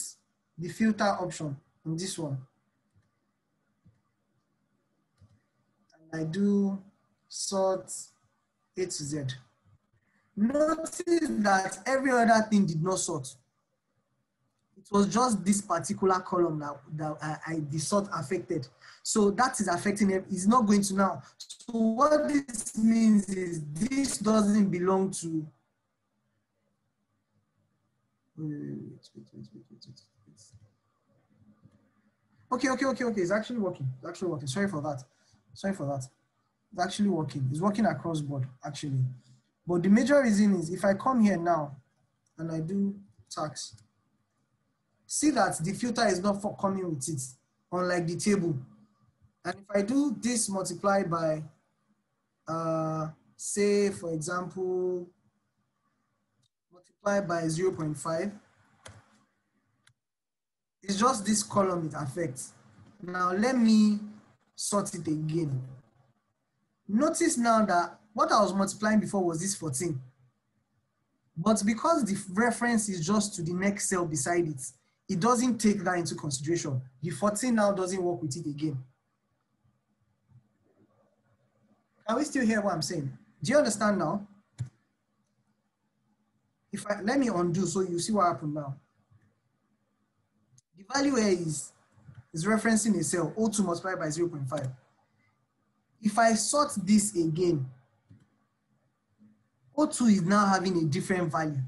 Speaker 2: the filter option on this one, and I do sort A to Z, notice that every other thing did not sort. It was just this particular column that the sort affected. So that is affecting it. It's not going to now. So what this means is this doesn't belong to. Wait. Okay. It's actually working. Sorry for that. It's actually working. It's working across board, actually. But the major reason is if I come here now and I do tax, see that the filter is not coming with it, unlike the table. And if I do this multiplied by, say, for example, multiplied by 0.5, it's just this column it affects. Now let me sort it again. Notice now that what I was multiplying before was this 14. But because the reference is just to the next cell beside it, it doesn't take that into consideration. The 14 now doesn't work with it again. Can we still hear what I'm saying? Do you understand now? Let me undo so you see what happened now. The value here is referencing a cell, O2 multiplied by 0.5. If I sort this again, O2 is now having a different value.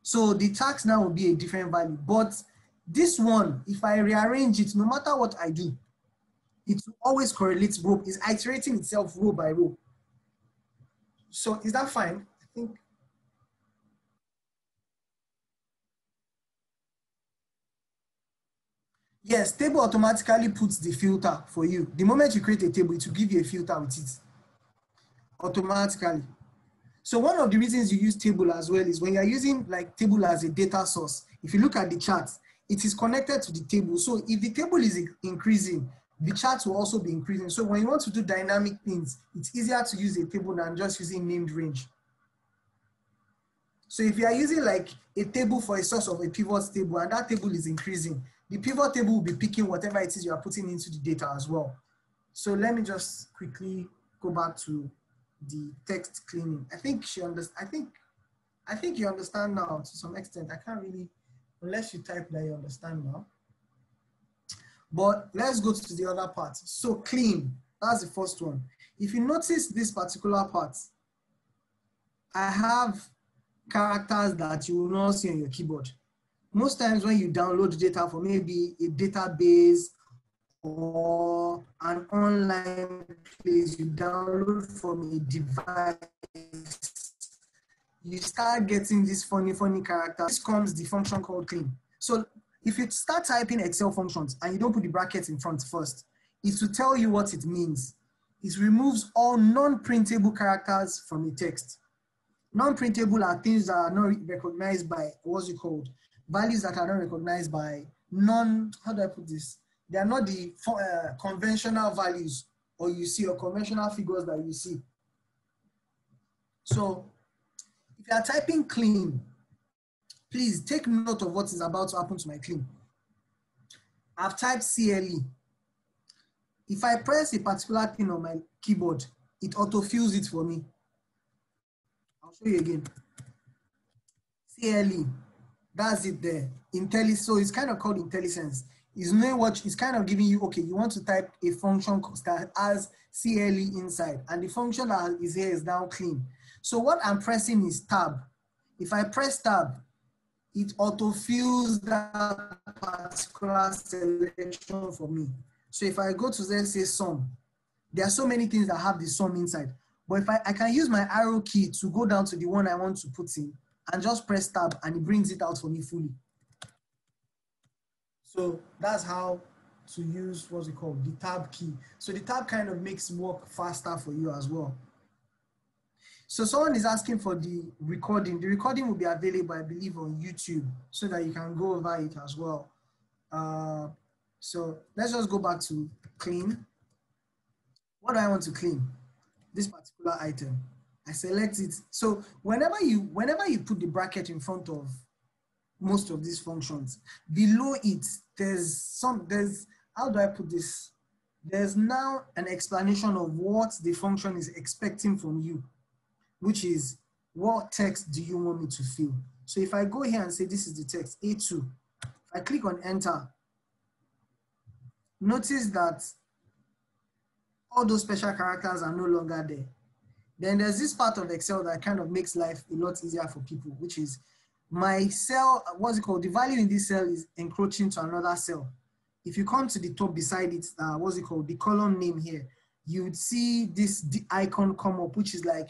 Speaker 2: So the tax now will be a different value. But this one, if I rearrange it, no matter what I do, it will always correlate row. It's iterating itself row by row. So is that fine? I think. Yes, table automatically puts the filter for you. The moment you create a table, it will give you a filter with it automatically. So one of the reasons you use table as well is when you're using like table as a data source, if you look at the chart, it is connected to the table. So if the table is increasing, the chart will also be increasing. So when you want to do dynamic things, it's easier to use a table than just using named range. So if you are using like a table for a source of a pivot table and that table is increasing, the pivot table will be picking whatever it is you are putting into the data as well. So let me just quickly go back to the text cleaning. I think you understand now to some extent. I can't really, unless you type that you understand now. But let's go to the other part. So clean. That's the first one. If you notice this particular part, I have characters that you will not see on your keyboard. Most times when you download data from maybe a database or an online place you download from a device, you start getting this funny character. This comes the function called clean. So if you start typing Excel functions and you don't put the brackets in front first, it will tell you what it means. It removes all non-printable characters from a text. Non-printable are things that are not recognized by, what's it called? Values that are not recognized by how do I put this? They are not the conventional values or conventional figures that you see. So if you are typing clean, please take note of what is about to happen to my clean. I've typed CLE. If I press a particular thing on my keyboard, it autofills it for me. I'll show you again. CLE, that's it there. So it's kind of called IntelliSense. It's kind of giving you, okay, you want to type a function that has CLE inside, and the function that is here is now clean. So what I'm pressing is tab. If I press tab, it autofills that particular selection for me. So if I go to, let's say, sum, there are so many things that have the sum inside. But if I can use my arrow key to go down to the one I want to put in and just press tab and it brings it out for me fully. So that's how to use, what's it called, the tab key. So the tab kind of makes work faster for you as well. So someone is asking for the recording. The recording will be available, I believe, on YouTube so that you can go over it as well. So let's just go back to clean. What do I want to clean? This particular item. I select it. So whenever you put the bracket in front of most of these functions, below it, how do I put this? There's now an explanation of what the function is expecting from you, which is what text do you want me to fill? So if I go here and say this is the text, A2, if I click on enter, notice that all those special characters are no longer there. Then there's this part of Excel that kind of makes life a lot easier for people, which is my cell, what's it called? The value in this cell is encroaching to another cell. If you come to the top beside it, what's it called? The column name here, you would see this icon come up, which is like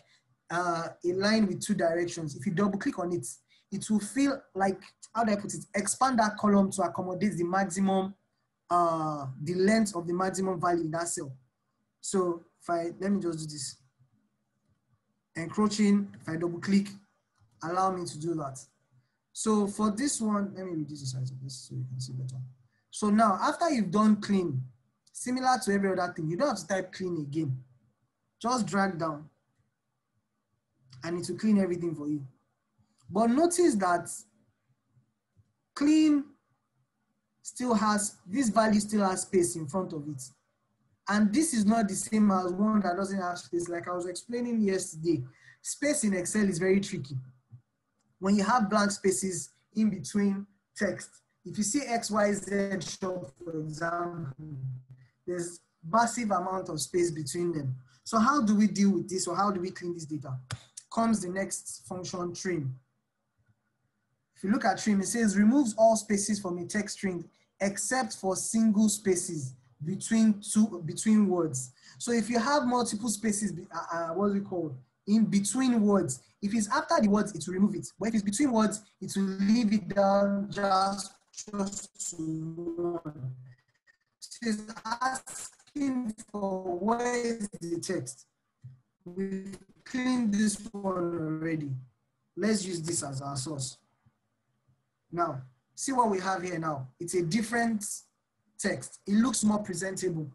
Speaker 2: a line with two directions. If you double click on it, it will feel like, how do I put it? Expand that column to accommodate the maximum, the length of the maximum value in that cell. So let me just do this. Encroaching, if I double click, allow me to do that. So for this one, let me reduce the size of this so you can see better. So now, after you've done clean, similar to every other thing, you don't have to type clean again. Just drag down and it will clean everything for you. But notice that clean still has, this value still has space in front of it. And this is not the same as one that doesn't have space. Like I was explaining yesterday, space in Excel is very tricky. When you have blank spaces in between text, if you see XYZ shop, for example, there's massive amount of space between them. So how do we deal with this, or how do we clean this data? Comes the next function, trim. If you look at trim, it says removes all spaces from a text string except for single spaces between words. So if you have multiple spaces, what's it called? In between words, if it's after the words, it will remove it. But if it's between words, it will leave it down just to one. She's asking for where is the text. We've cleaned this one already. Let's use this as our source. Now, see what we have here now. It's a different text. It looks more presentable.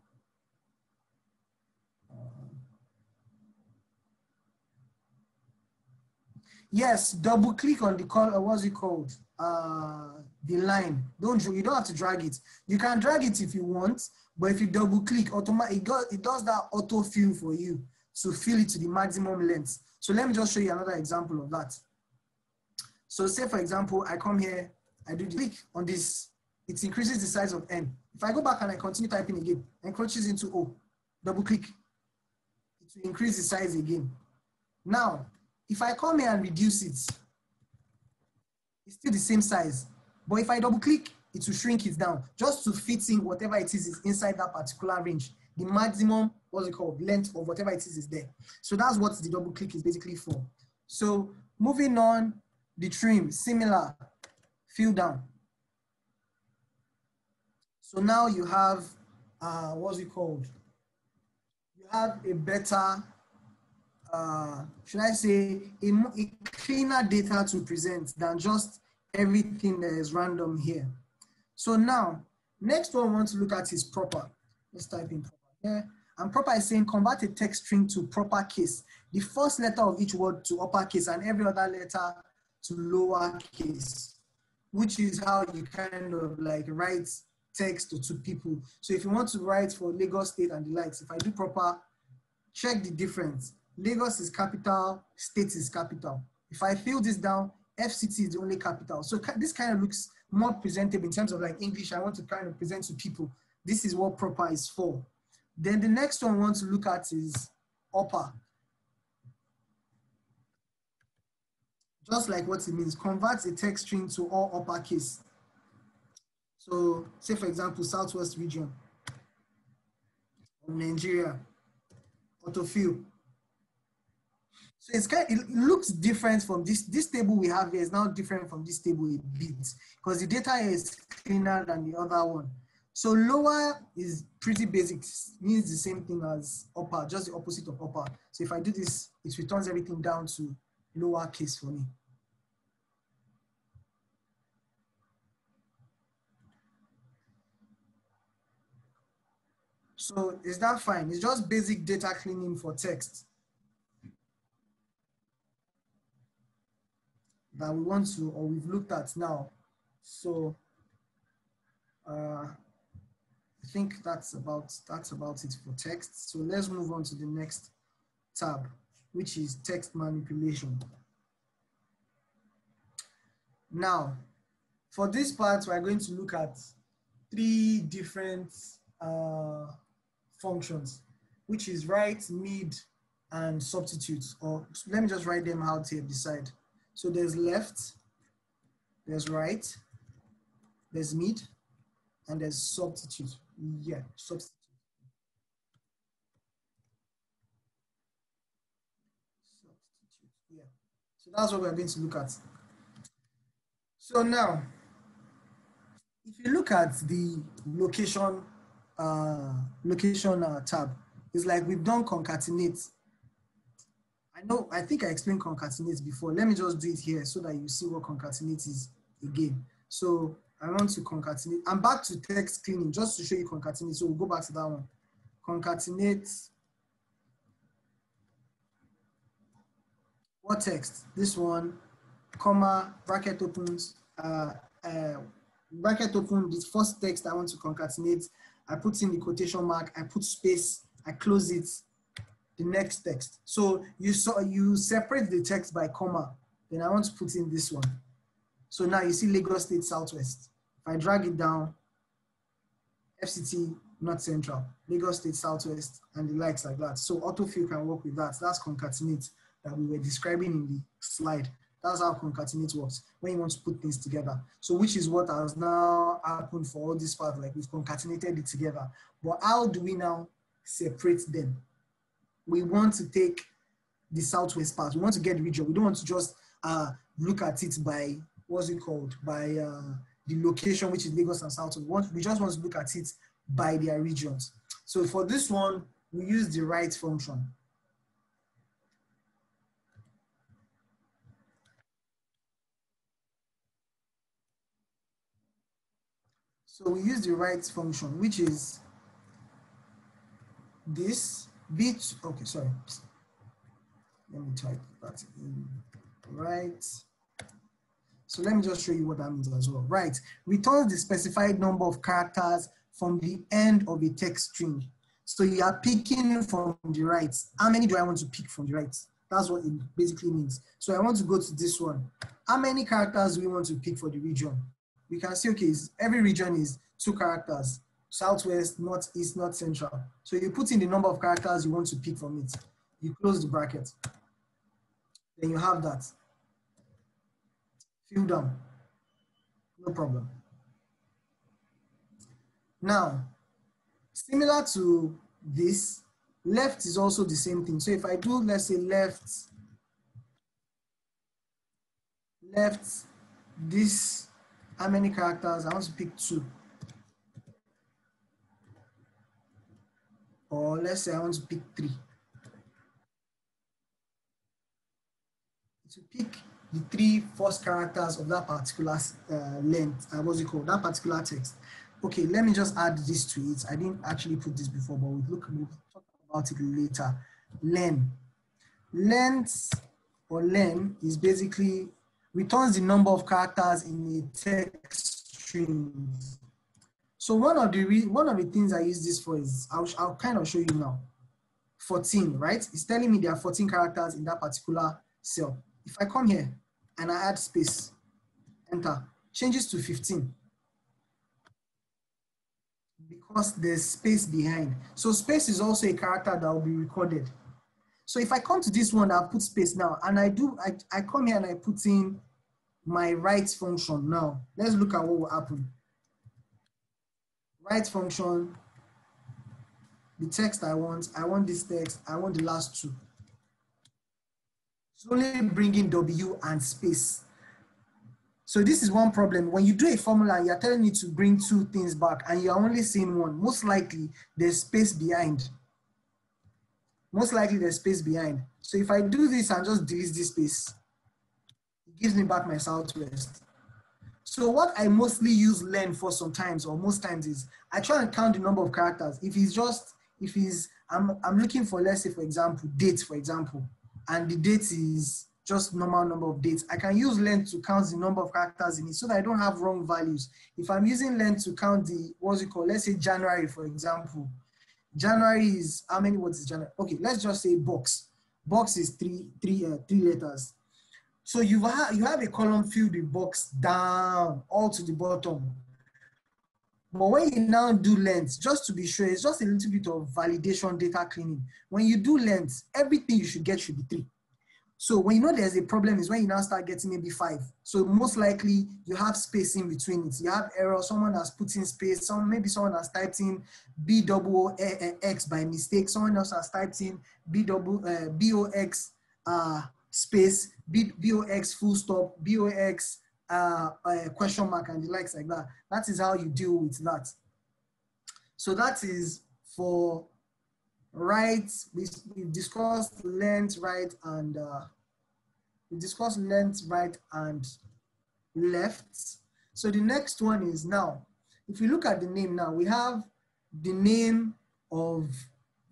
Speaker 2: Yes, double click on the color, what's it called? The line. You don't have to drag it. You can drag it if you want, but if you double click, it does that auto fill for you to fill it to the maximum length. So let me just show you another example of that. So say for example, I come here, I do click on this, it increases the size of N. If I go back and I continue typing again, encroaches into O. double click, it will increase the size again. Now, if I come here and reduce it, it's still the same size. But if I double click, it will shrink it down just to fit in whatever it is inside that particular range. The maximum, what's it called, length of whatever it is there. So that's what the double click is basically for. So moving on, the trim, similar, fill down. So now you have, what's it called? You have a better, should I say, a cleaner data to present than just everything that is random here. So now, next one I want to look at is proper. Let's type in proper here. And proper is saying convert a text string to proper case. The first letter of each word to uppercase and every other letter to lowercase, which is how you kind of like write text to people. So if you want to write for Lagos State and the likes, if I do proper, check the difference. Lagos is capital, state is capital. If I fill this down, FCT is the only capital. So this kind of looks more presentable in terms of like English. I want to kind of present to people. This is what proper is for. Then the next one I want to look at is upper. Just like what it means, convert a text string to all uppercase. So say for example, Southwest region, or Nigeria, autofill. So it's it looks different from this table we have here is now different from this table a bit because the data is cleaner than the other one. So lower is pretty basic, means the same thing as upper, just the opposite of upper. So if I do this, it returns everything down to lower case for me. So is that fine? It's just basic data cleaning for text that we want to, or we've looked at now. So I think that's about it for text. So let's move on to the next tab, which is text manipulation. Now, for this part, we're going to look at 3 different functions, which is write, mid, and substitute. Or let me just write them out here beside. So there's left, there's right, there's mid, and there's substitute. Yeah, substitute. Yeah. So that's what we're going to look at. So now, if you look at the location tab, it's like we've done concatenate. I think I explained concatenate before. Let me just do it here so that you see what concatenate is again. So I want to concatenate. I'm back to text cleaning just to show you concatenate. So we'll go back to that one. Concatenate. What text? This one, comma, bracket opens, bracket open, this first text I want to concatenate. I put in the quotation mark, I put space, I close it, the next text. So you separate the text by comma, then I want to put in this one. So now you see Lagos State Southwest. If I drag it down, FCT North Central, Lagos State Southwest, and the likes like that. So autofill can work with that. That's concatenate that we were describing in the slide. That's how concatenate works when you want to put things together. So which is what has now happened for all this part, like we've concatenated it together. But how do we now separate them? We want to take the Southwest part. We want to get the region. We don't want to just look at it by, what's it called? By the location, which is Lagos and Southwest. We just want to look at it by their regions. So for this one, we use the right function. So we use the right function, which is this bit. Okay, sorry. Let me type that in. Right. So let me just show you what that means as well. Right. Returns the specified number of characters from the end of a text string. So you are picking from the right. How many do I want to pick from the right? That's what it basically means. So I want to go to this one. How many characters do we want to pick for the region? We can see, okay, every region is 2 characters. southwest, northeast, north central. So you put in the number of characters you want to pick from it. You close the bracket. Then you have that. Fill down. No problem. Now, similar to this, left is also the same thing. So if I do, let's say left, this, how many characters? I want to pick 2. Or let's say I want to pick 3. To pick the 3 first characters of that particular length, what's it called? That particular text. Okay, let me just add this to it. I didn't actually put this before, but we'll talk about it later. Len. Length or len is basically returns the number of characters in a text string. So one of the things I use this for is, I'll kind of show you now. 14, right? It's telling me there are 14 characters in that particular cell. If I come here and I add space, enter, changes to 15. Because there's space behind. So space is also a character that will be recorded. So if I come to this one, I'll put space now, and I come here and I put in my write function now. Let's look at what will happen. Write function, the text I want this text, I want the last 2. It's only bringing W and space. So this is one problem. When you do a formula, you're telling me to bring 2 things back and you're only seeing one. Most likely there's space behind. Most likely there's space behind. So if I do this and just delete this space, it gives me back my southwest. So what I mostly use len for sometimes, or most times, is I try and count the number of characters. I'm looking for, let's say, for example, date, for example, and the date is just normal number of dates. I can use len to count the number of characters in it so that I don't have wrong values. If I'm using len to count the, let's say January, for example. January is, how many words is January? Okay, let's just say box. Box is three letters. So you have a column filled with box down, all to the bottom. But when you now do length, just to be sure, it's just a little bit of validation data cleaning. When you do length, everything you should get should be 3. So when you know there's a problem is when you now start getting maybe 5. So most likely you have space in between it. You have error, someone has put in space, maybe someone has typed in BOX by mistake, someone else has typed in BOX space, BOX full stop, BOX question mark, and the likes like that. That is how you deal with that. So that is for right. We discussed length, right, and left. So the next one is now, if we look at the name now, we have the name of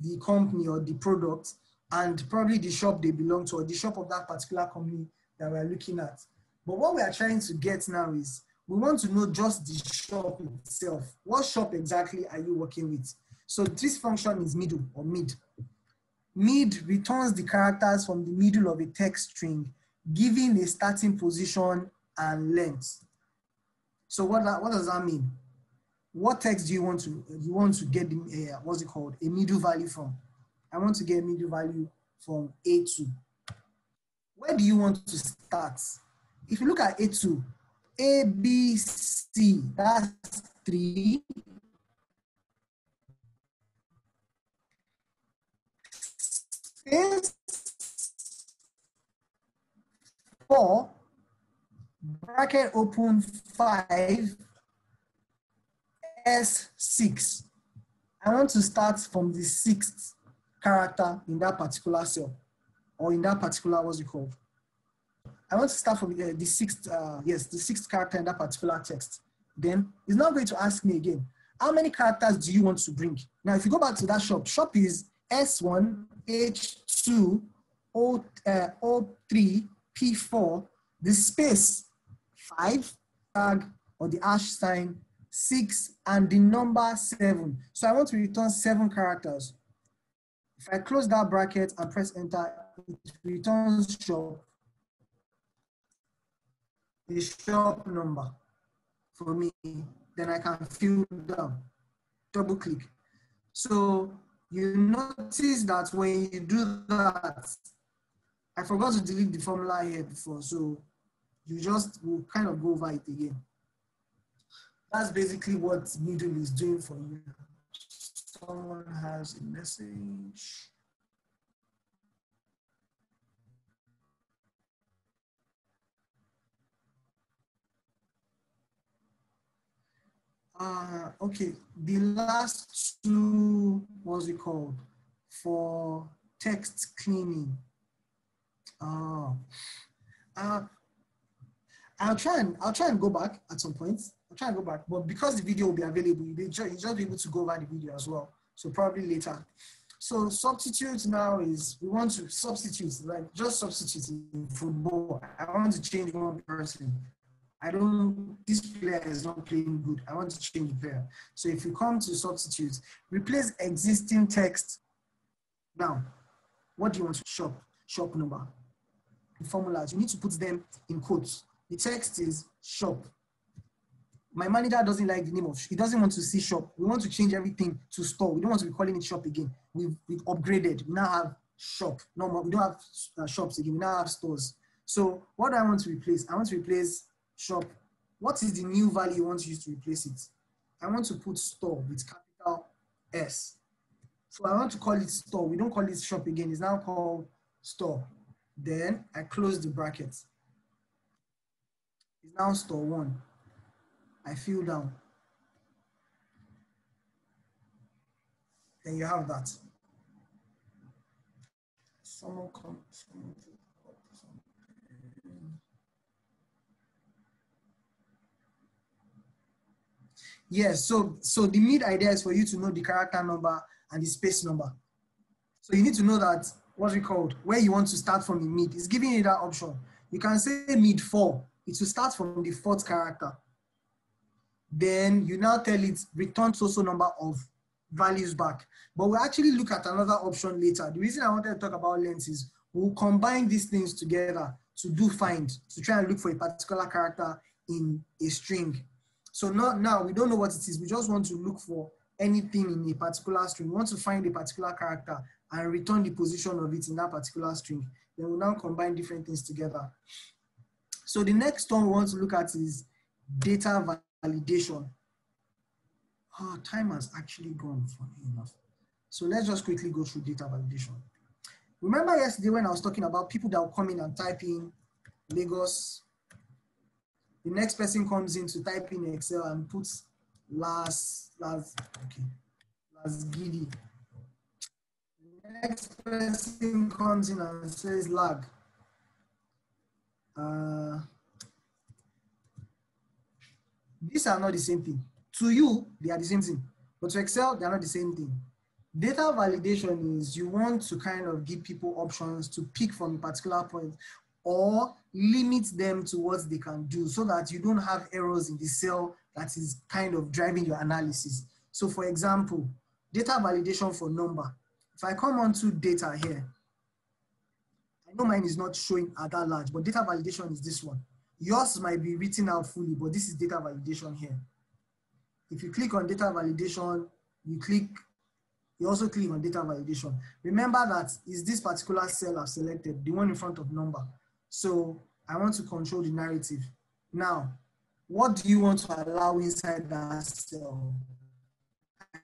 Speaker 2: the company or the product and probably the shop they belong to, or the shop of that particular company that we're looking at. But what we are trying to get now is, we want to know just the shop itself. What shop exactly are you working with? So this function is middle or mid. Mid returns the characters from the middle of a text string, giving a starting position and length. So what does that mean? What text do you want to get a middle value from? I want to get a middle value from A2. Where do you want to start? If you look at A2, A, B, C, that's 3. Space 4, bracket open 5, S6. I want to start from the 6th character in that particular cell, or in that particular, I want to start from the 6th, the 6th character in that particular text. Then it's not going to ask me again, how many characters do you want to bring? Now, if you go back to that shop is S1, H2, O3, P4, the space 5, tag or the hash sign 6, and the number 7. So I want to return 7 characters. If I close that bracket and press enter, it returns shop, the shop number for me. Then I can fill down. double click. So you notice that when you do that, I forgot to delete the formula here before, so you just will kind of go over it again. That's basically what Moodle is doing for you. Someone has a message. Okay, the last two, what's it called? For text cleaning. I'll try and go back at some point. I'll try and go back, but because the video will be available, you'll just be able to go over the video as well. So probably later. So substitute now is, we want to substitute, like just substitute in football. I want to change one person. This player is not playing good. I want to change the player. So if you come to substitute, replace existing text. Now, what do you want to shop number? The formulas, you need to put them in quotes. The text is shop. My manager doesn't like the name of, he doesn't want to see shop. We want to change everything to store. We don't want to be calling it shop again. We've upgraded. We now have shop. No more, we don't have shops again. We now have stores. So what do I want to replace? I want to replace shop. What is the new value you want to use to replace it? I want to put store with capital S. So I want to call it store. We don't call it shop again. It's now called store. Then I close the brackets. It's now store one. I fill down. And you have that. Someone come. Yes, so the mid idea is for you to know the character number and the space number. So you need to know that, what's it called, where you want to start from in mid. It's giving you that option. You can say mid 4. It will start from the 4th character. Then you now tell it return so number of values back. But we'll actually look at another option later. The reason I wanted to talk about length is we'll combine these things together to do find, to try and look for a particular character in a string. So now we don't know what it is. We just want to look for anything in a particular string. We want to find a particular character and return the position of it in that particular string. Then we'll now combine different things together. So the next one we want to look at is data validation. Oh, time has actually gone, funny enough. So let's just quickly go through data validation. Remember yesterday when I was talking about people that will come in and type in Lagos. The next person comes in to type in Excel and puts last Giddy. The next person comes in and says lag. These are not the same thing. To you, they are the same thing. But to Excel, they are not the same thing. Data validation is you want to kind of give people options to pick from a particular point or limit them to what they can do so that you don't have errors in the cell that is kind of driving your analysis. So for example, data validation for number. If I come onto data here, I know mine is not showing at that large, but data validation is this one. Yours might be written out fully, but this is data validation here. If you click on data validation, you also click on data validation. Remember that is this particular cell I've selected, the one in front of number. So I want to control the narrative. Now, what do you want to allow inside that cell? I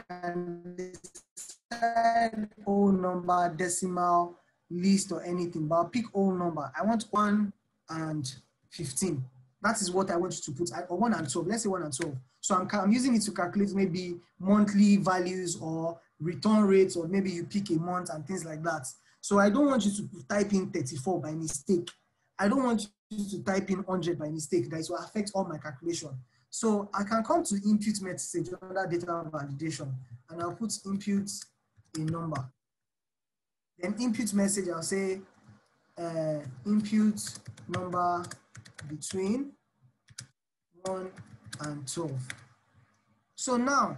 Speaker 2: can decide whole number, decimal, list, or anything, but I'll pick whole number. I want 1 and 15. That is what I want you to put, or 1 and 12. Let's say 1 and 12. So I'm using it to calculate maybe monthly values or return rates, or maybe you pick a month and things like that. So I don't want you to type in 34 by mistake. I don't want you to type in 100 by mistake. That will affect all my calculation. So I can come to input message under data validation, and I'll put input a number. Then input message, I'll say input number between 1 and 12. So now,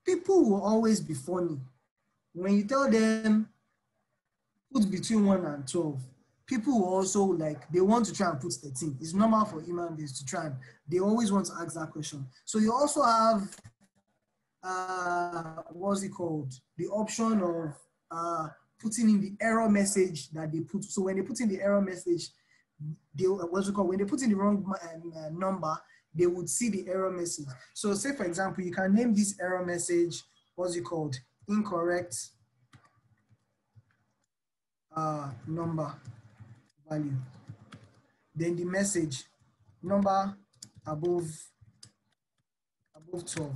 Speaker 2: people will always be funny. When you tell them put between 1 and 12, people will also they want to try and put 13. It's normal for human beings to try and, they always want to ask that question. So you also have what's it called? The option of putting in the error message that they put. So when they put in the error message, they, what's it called? When they put in the wrong number, they would see the error message. So say for example, you can name this error message, what's it called? Incorrect number value. Then the message, number above 12.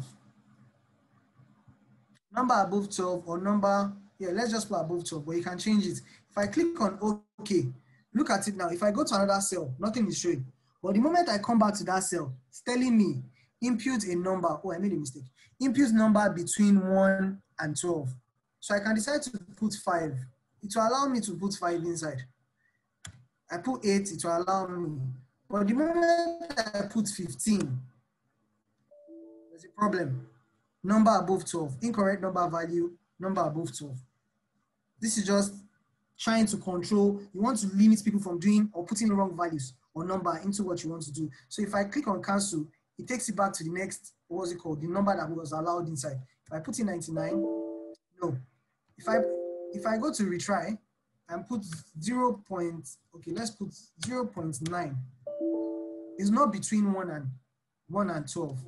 Speaker 2: Number above 12 or number, yeah, let's just put above 12, but you can change it. If I click on OK, look at it now. If I go to another cell, nothing is showing. But the moment I come back to that cell, it's telling me impute a number. Oh, I made a mistake. Impute number between 1 and 12. So I can decide to put 5. It will allow me to put 5 inside. I put 8, it will allow me. But the moment I put 15, there's a problem. Number above 12, incorrect number value, number above 12. This is just trying to control. You want to limit people from doing or putting the wrong values or number into what you want to do. So if I click on cancel, it takes it back to the next, what's it called? The number that was allowed inside. If I put in 99, no. If I go to retry and put 0. Okay, let's put 0.9. It's not between 1 and 12.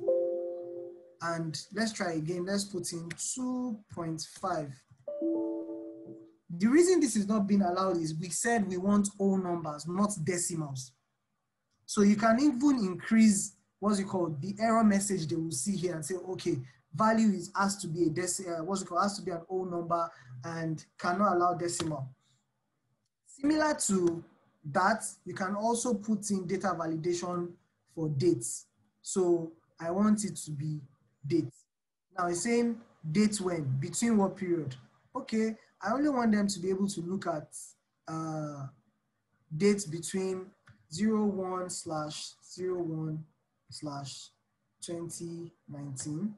Speaker 2: And let's try again. Let's put in 2.5. The reason this is not being allowed is we said we want whole numbers, not decimals. So you can even increase what's it called, the error message they will see here and say, okay, value has to be a has to be an whole number and cannot allow decimal. Similar to that, you can also put in data validation for dates. So I want it to be date. Now it's saying date when, between what period? Okay, I only want them to be able to look at dates between 01/01/2019,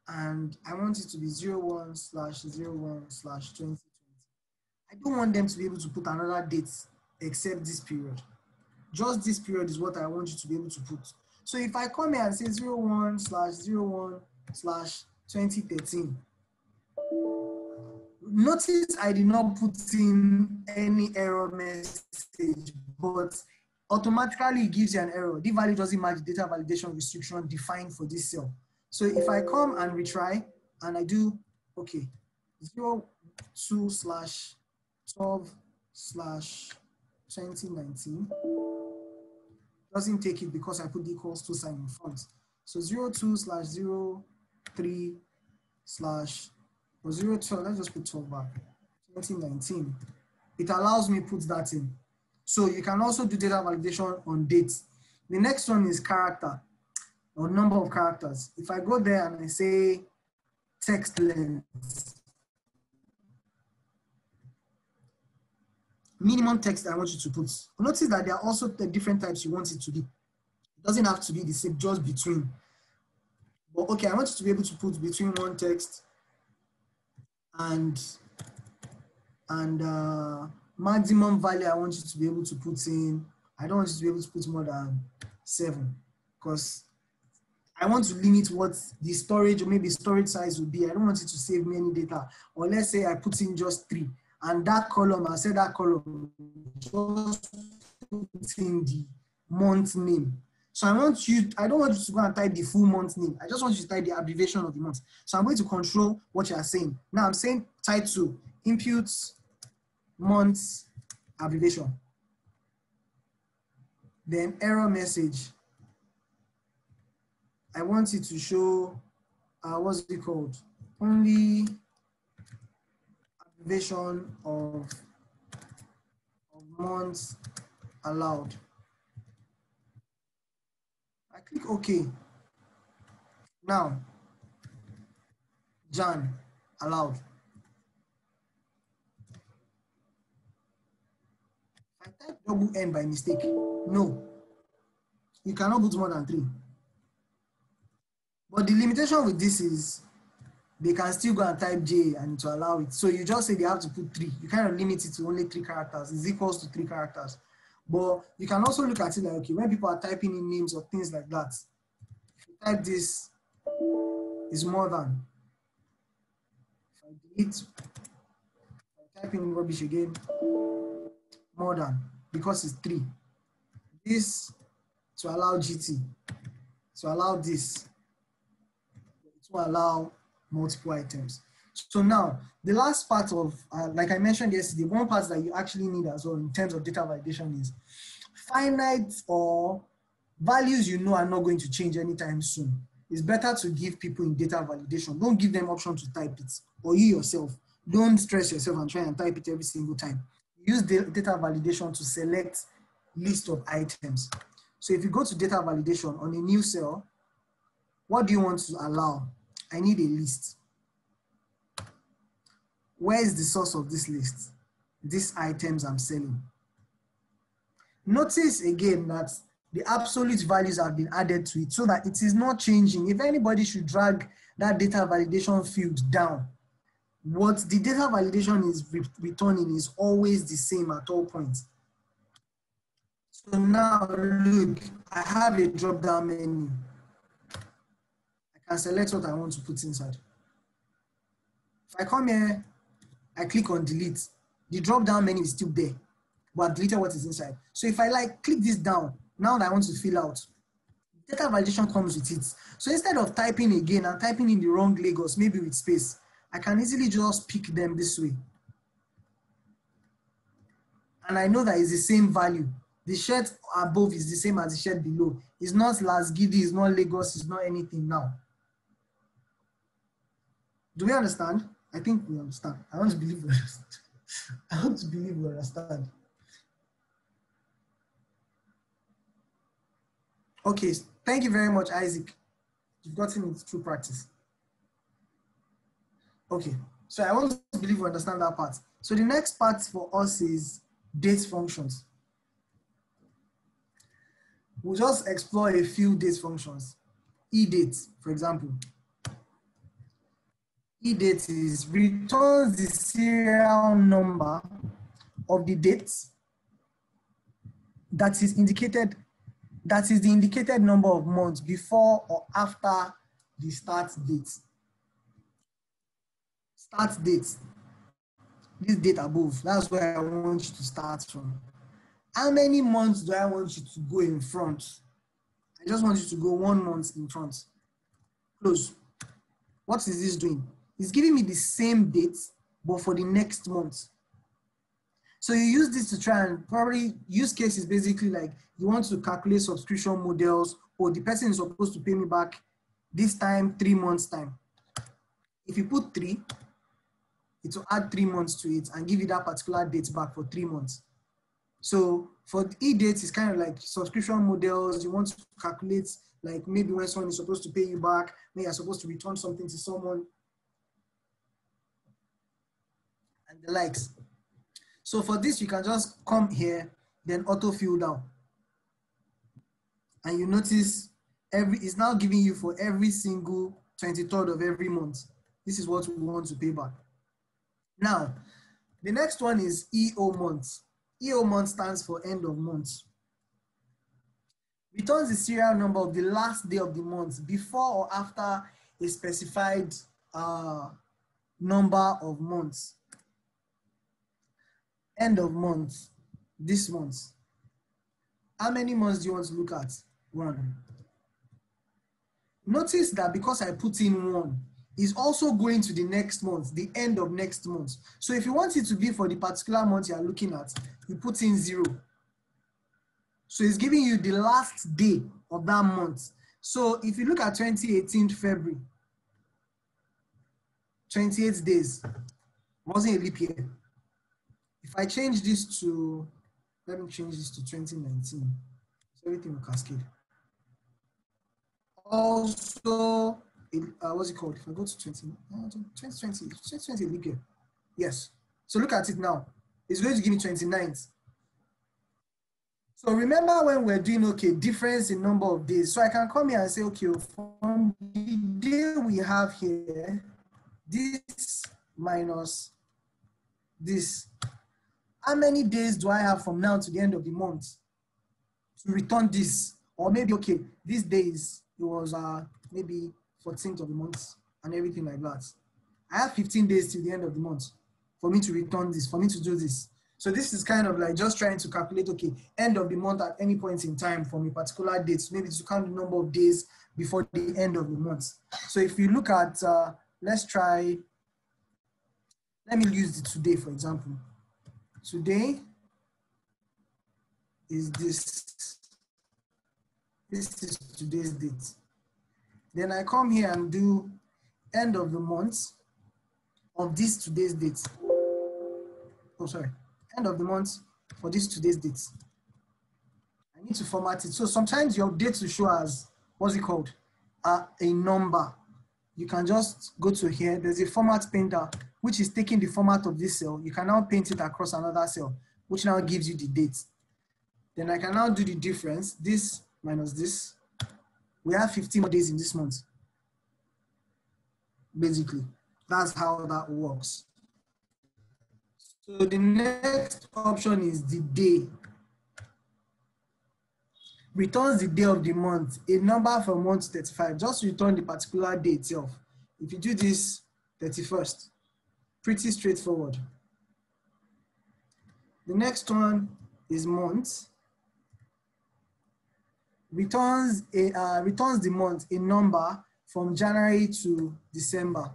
Speaker 2: and I want it to be 01/01/2020. I don't want them to be able to put another date except this period. Just this period is what I want you to be able to put. So if I come here and say 01/01/2013, notice I did not put in any error message, but automatically it gives you an error. The value doesn't match the data validation restriction defined for this cell. So if I come and retry and I do, okay, 02/12/2019, doesn't take it because I put the equals to sign in front. So 02/03/012, let's just put 12 back, 2019. It allows me to put that in. So you can also do data validation on dates. The next one is character or number of characters. If I go there and I say text length, minimum text I want you to put. Notice that there are also the different types you want it to be. It doesn't have to be the same, just between. But okay, I want you to be able to put between one text and maximum value I want you to be able to put in. I don't want you to be able to put more than 7 because I want to limit what the storage or maybe storage size would be. I don't want it to save many data. Or let's say I put in just 3. And that column, I said that column, just put in the month name. So I don't want you to go and type the full month name. I just want you to type the abbreviation of the month. So I'm going to control what you are saying. Now I'm saying title, impute month abbreviation. Then error message. I want it to show, what's it called? Only abbreviation of months allowed. I click OK. Now, Jan, allowed. I type double N by mistake. No, you cannot put more than 3. But the limitation with this is they can still go and type J and to allow it. So you just say they have to put 3. You kind of limit it to only 3 characters. It's equals to 3 characters. But you can also look at it like, okay, when people are typing in names or things like that, if you type this is more than. If I delete, if I type in rubbish again, more than, because it's 3. This to allow GT, to allow this, to allow multiple items. So now, the last part of, like I mentioned yesterday, one part that you actually need as well in terms of data validation is finite or values you know are not going to change anytime soon. It's better to give people in data validation. Don't give them option to type it, or you yourself. Don't stress yourself and try and type it every single time. Use data validation to select list of items. So if you go to data validation on a new cell, what do you want to allow? I need a list. Where is the source of this list? These items I'm selling. Notice again that the absolute values have been added to it so that it is not changing. If anybody should drag that data validation field down, what the data validation is returning is always the same at all points. So now look, I have a drop-down menu. I can select what I want to put inside. If I come here, I click on delete. The drop-down menu is still there, but I've deleted what is inside. So if I like click this down, now that I want to fill out, data validation comes with it. So instead of typing again and typing in the wrong Lagos, maybe with space, I can easily just pick them this way. And I know that it's the same value. The shirt above is the same as the shirt below. It's not Las Gidi, it's not Lagos, it's not anything now. Do we understand? I think we understand. I want to believe we understand. I want to believe we understand. Okay, thank you very much, Isaac. You've gotten it through practice. Okay, so I want to believe we understand that part. So the next part for us is date functions. We'll just explore a few date functions. eDate, for example. eDate is returns the serial number of the date that is indicated, that is the indicated number of months before or after the start date. Start date, this date above, that's where I want you to start from. How many months do I want you to go in front? I just want you to go 1 month in front. Close. What is this doing? It's giving me the same date, but for the next month. So you use this to try and probably use cases basically like you want to calculate subscription models, or the person is supposed to pay me back this time, 3 months time. If you put 3, it will add 3 months to it and give you that particular date back for 3 months. So for the eDate, it's kind of like subscription models. You want to calculate like maybe when someone is supposed to pay you back, maybe you're supposed to return something to someone, and the likes. So for this, you can just come here, then auto fill down. And you notice it's now giving you for every single 23rd of every month. This is what we want to pay back. Now, the next one is EO month. EO month stands for end of month. Returns the serial number of the last day of the month before or after a specified number of months. End of month, this month. How many months do you want to look at? 1. Notice that because I put in 1, is also going to the next month, the end of next month. So if you want it to be for the particular month you are looking at, you put in 0. So it's giving you the last day of that month. So if you look at 2018 February, 28 days, wasn't a leap year. If I change this to, let me change this to 2019, so everything will cascade. Also, what's it called? If I go to 2020 leap year. Yes. So look at it now. It's going to give me 29th. So remember when we're doing, okay, difference in number of days. So I can come here and say, okay, from the day we have here, this minus this. How many days do I have from now to the end of the month to return this? Or maybe, okay, these days, it was maybe 14th of the month and everything like that. I have 15 days till the end of the month for me to return this, for me to do this. So this is kind of like just trying to calculate, okay, end of the month at any point in time from a particular date, so maybe to count the number of days before the end of the month. So if you look at, let's try, let me use the today, for example. Today is this is today's date. Then I come here and do end of the month of this today's date. Oh, sorry. End of the month for this today's date. I need to format it. So sometimes your date will show as, what's it called? A number. You can just go to here. There's a format painter, which is taking the format of this cell. You can now paint it across another cell, which now gives you the date. Then I can now do the difference. This minus this. We have 15 more days in this month. Basically, that's how that works. So the next option is the day. Returns the day of the month, a number from 1 to 35. Just return the particular day itself. If you do this 31st, pretty straightforward. The next one is month. Returns the month, a number from January to December.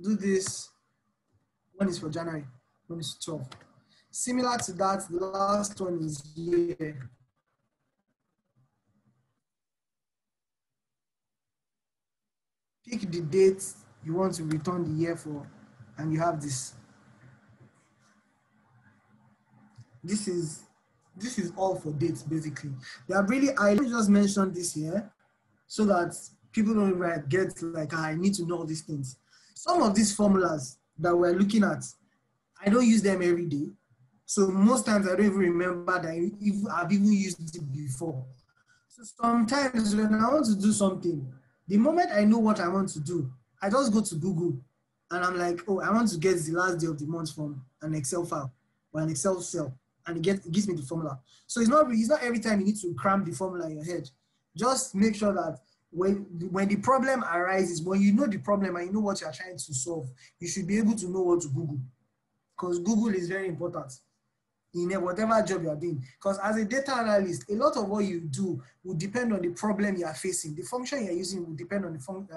Speaker 2: Do this. One is for January, one is 12. Similar to that, the last one is year. Pick the date you want to return the year for, and you have this. This is all for dates, basically. They are really, I just mentioned this here so that people don't get like, I need to know all these things. Some of these formulas that we're looking at, I don't use them every day. So most times I don't even remember that I've even used it before. So sometimes when I want to do something, the moment I know what I want to do, I just go to Google and I'm like, oh, I want to get the last day of the month from an Excel file or an Excel cell, and it gives me the formula. So it's not every time you need to cram the formula in your head. Just make sure that when the problem arises, when you know the problem and you know what you're trying to solve, you should be able to know what to Google, because Google is very important in whatever job you're doing. Because as a data analyst, a lot of what you do will depend on the problem you are facing. The function you're using will depend on the functions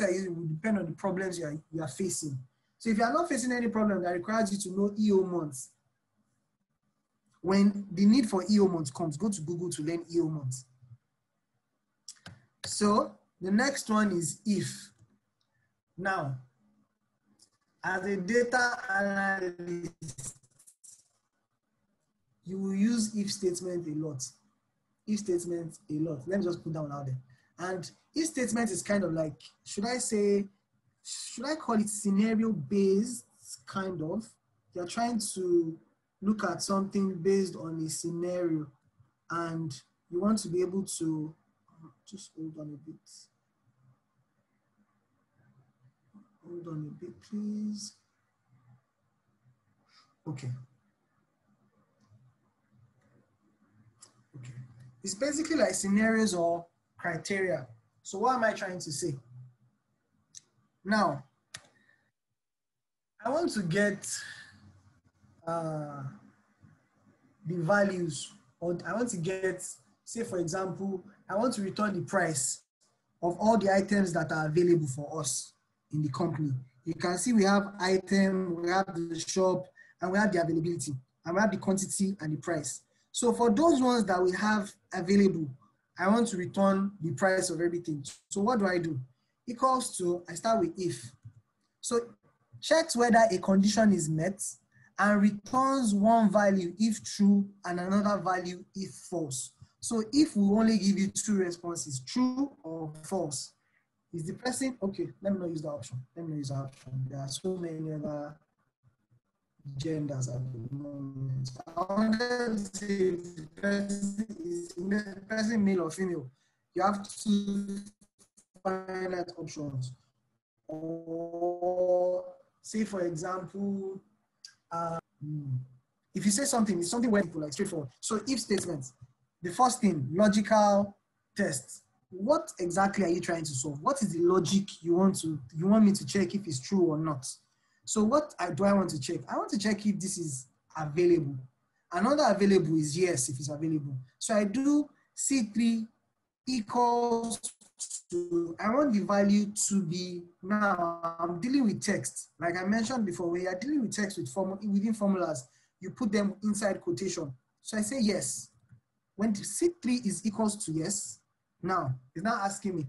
Speaker 2: you're using will depend on the problems you are facing. So if you are not facing any problem that requires you to know EO months, when the need for EO months comes, go to Google to learn EO months. So the next one is if. Now, as a data analyst, you will use if statement a lot. If statement a lot. Let me just put down out there. And if statement is kind of like, should I call it scenario based, kind of? You're trying to look at something based on a scenario and you want to be able to, just hold on a bit. Hold on a bit, please. Okay. Okay. It's basically like scenarios or criteria. So what am I trying to say? Now, I want to get the values, or I want to get, say for example, I want to return the price of all the items that are available for us in the company. You can see we have item, we have the shop, and we have the availability, and we have the quantity and the price. So for those ones that we have available, I want to return the price of everything. So what do? Equals to, I start with if. So checks whether a condition is met and returns one value if true and another value if false. So if we only give you two responses, true or false, is the person, okay, let me not use the option. There are so many other genders at the moment. I wanted to say if the person male or female, you have two finite options. Or say for example, if you say something, it's something where people like straightforward. So if statements, the first thing, logical test. what exactly are you trying to solve? What is the logic you want me to check if it's true or not? So what do I want to check? I want to check if this is available. Another available is yes, if it's available. So I do C3 equals to, I want the value to be, now I'm dealing with text. Like I mentioned before, when you're dealing with text within formulas, you put them inside quotation. So I say yes. When C3 is equals to yes, now it's not asking me,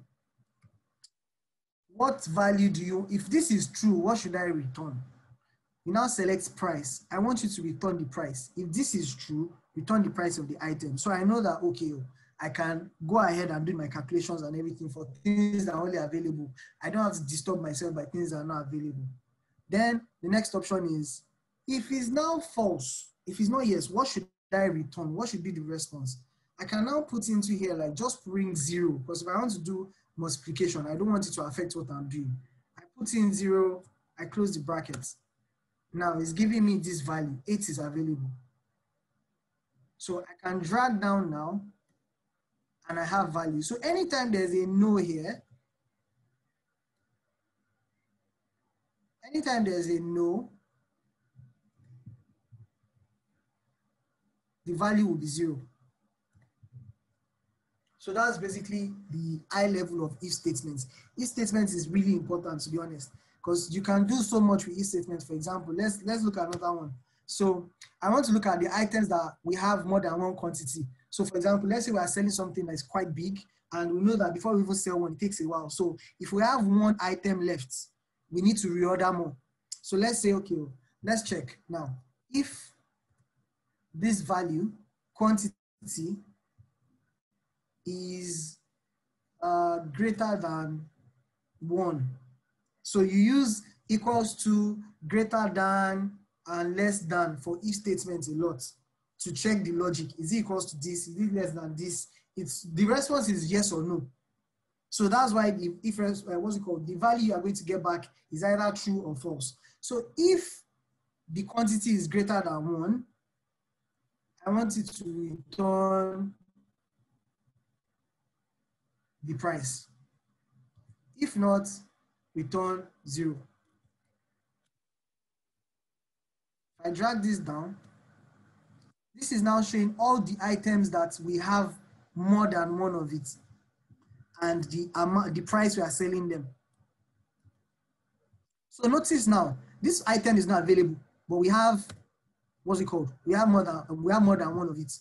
Speaker 2: what value do you, if this is true, what should I return? You now select price. I want you to return the price. If this is true, return the price of the item. So I know that, okay, I can go ahead and do my calculations and everything for things that are only available. I don't have to disturb myself by things that are not available. Then the next option is, if it's now false, if it's not yes, what should I return? What should be the response? I can now put into here, like just bring 0, because if I want to do multiplication, I don't want it to affect what I'm doing. I put in 0, I close the brackets. Now it's giving me this value, 8 is available. So I can drag down now and I have value. So anytime there's a no here, anytime there's a no, the value will be 0. So that's basically the high level of if statements. If statements is really important, to be honest, because you can do so much with if statements. For example, let's look at another one. So I want to look at the items that we have more than one quantity. So for example, let's say we are selling something that's quite big, and we know that before we even sell one, it takes a while. So if we have one item left, we need to reorder more. So let's say, okay, let's check now. If this value, quantity, is greater than 1. So you use equals to, greater than, and less than for if statements a lot to check the logic. Is it equals to this? Is it less than this? The response is yes or no. So that's why the what's it called? The value you are going to get back is either true or false. So if the quantity is greater than 1, I want it to return the price. If not, return 0. If I drag this down, this is now showing all the items that we have more than one of it and the amount, the price we are selling them. So notice now, this item is not available, but we have, what's it called? We have more than one of it.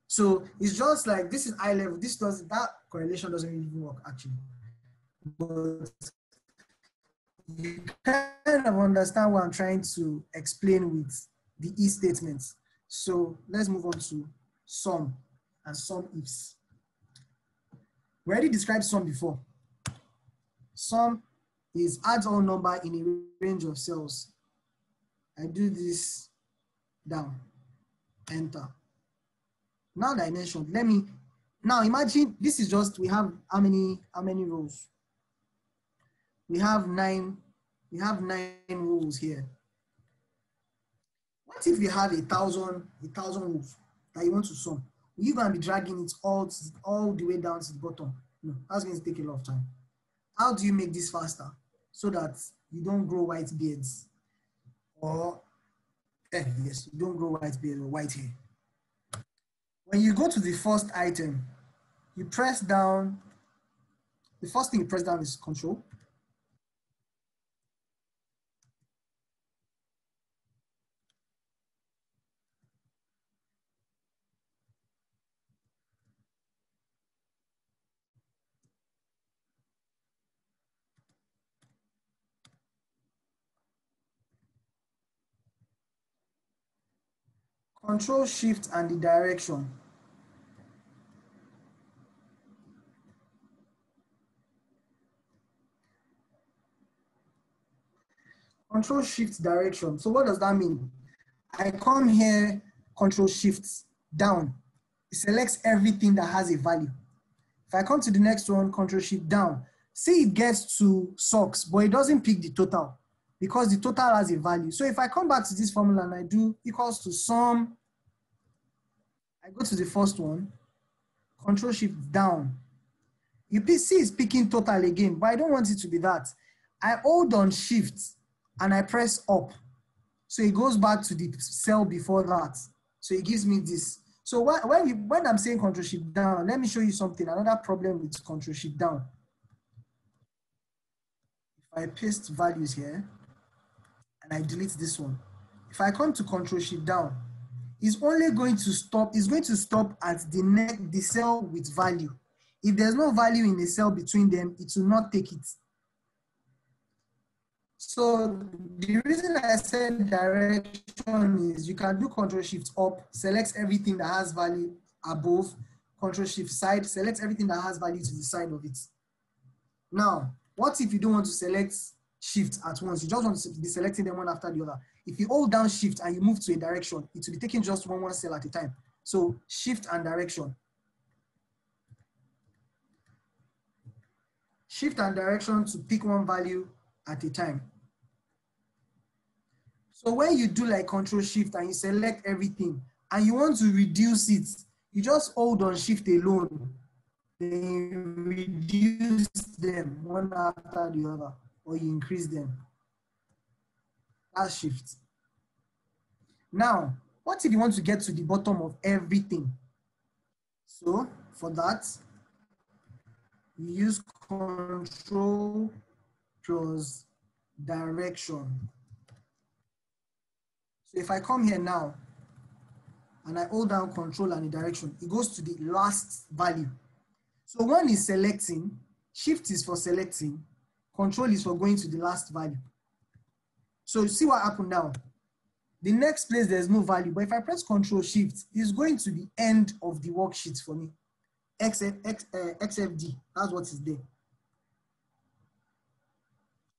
Speaker 2: So it's just like, this is high level. That correlation doesn't even work actually. But you kind of understand what I'm trying to explain with the if statements. So let's move on to sum and sum ifs. We already described sum before. Sum is adds all number in a range of cells. I do this down, enter. Now that I mentioned, now imagine this is just, we have how many rows? We have 9 rows here. What if you have 1,000 rows that you want to sum? Are you going to be dragging it all the way down to the bottom? No, that's going to take a lot of time. How do you make this faster so that you don't grow white beards? Or, yes, you don't grow white beard or white hair. When you go to the first item, you press down, the first thing you press down is Control. Control Shift and the direction. Control Shift direction. So what does that mean? I come here, Control Shift down. It selects everything that has a value. If I come to the next one, Control Shift down. See, it gets to socks, but it doesn't pick the total because the total has a value. So if I come back to this formula and I do equals to sum, I go to the first one, Control Shift down. You see it's picking total again, but I don't want it to be that. I hold on Shift and I press up. So it goes back to the cell before that. So it gives me this. So when I'm saying Control Shift down, let me show you something. Another problem with Control Shift down. If I paste values here and I delete this one, if I come to Control Shift down, it's only going to stop. It's going to stop at the cell with value. If there's no value in the cell between them, it will not take it. So the reason I said direction is you can do Control Shift up, select everything that has value above, Control Shift side, select everything that has value to the side of it. Now, what if you don't want to select Shift at once? You just want to be selecting them one after the other. If you hold down Shift and you move to a direction, it will be taking just one cell at a time. So Shift and direction. Shift and direction to pick one value at a time. So when you do like Control Shift and you select everything and you want to reduce it, you just hold on Shift alone. Then you reduce them one after the other, or you increase them. That's Shift. Now, what if you want to get to the bottom of everything? So for that, you use Control plus direction. So if I come here now and I hold down Control and the direction, it goes to the last value. So one is selecting, Shift is for selecting, Control is for going to the last value. So you see what happened now? The next place there's no value, but if I press Control Shift, it's going to the end of the worksheet for me. XFD, that's what is there.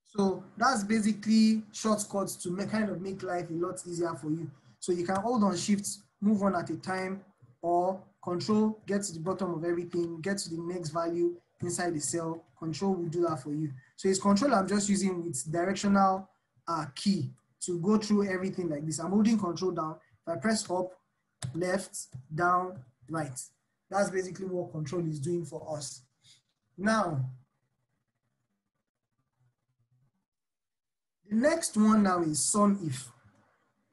Speaker 2: So that's basically shortcuts to kind of make life a lot easier for you. So you can hold on Shift, move on at a time, or Control, get to the bottom of everything, get to the next value inside the cell. Control will do that for you. So it's Control I'm just using with directional key to go through everything like this. I'm holding Control down. If I press up, left, down, right. That's basically what Control is doing for us. Now, the next one now is sum if.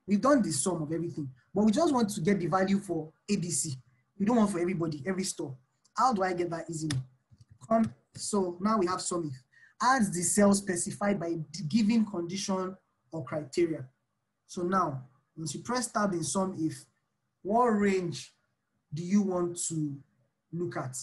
Speaker 2: We've done the sum of everything, but we just want to get the value for ABC. We don't want for everybody, every store. How do I get that easily? So now we have sum if. Adds the cell specified by the given condition or criteria. So now, once you press tab in sum if, what range do you want to look at?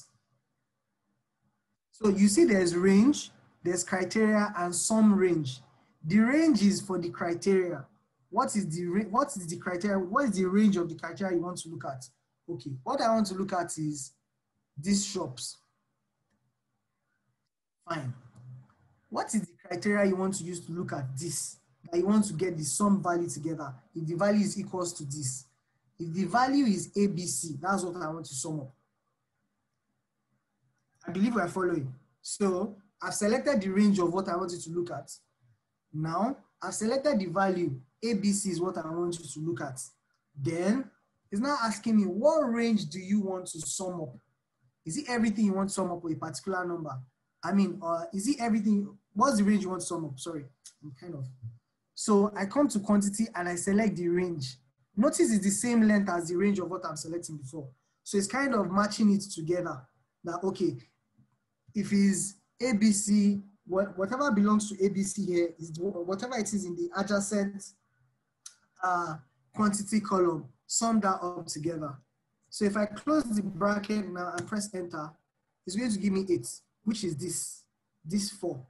Speaker 2: So you see there's range, there's criteria, and sum range. The range is for the criteria. What is the criteria? What is the range of the criteria you want to look at? Okay, what I want to look at is these shops. Fine. What is the criteria you want to use to look at this? That you want to get the sum value together. If the value is equals to this. If the value is ABC, that's what I want to sum up. I believe we're following. So I've selected the range of what I want you to look at. Now I've selected the value. ABC is what I want you to look at. Then it's now asking me, what range do you want to sum up? Is it everything you want to sum up with a particular number? I mean, is it everything? What's the range you want to sum up? Sorry, I'm kind of. So I come to quantity and I select the range. Notice it's the same length as the range of what I'm selecting before. So it's kind of matching it together. That, okay, if it's ABC, whatever belongs to ABC here is whatever it is in the adjacent quantity column, sum that up together. So if I close the bracket now and press enter, it's going to give me 8, which is this 4,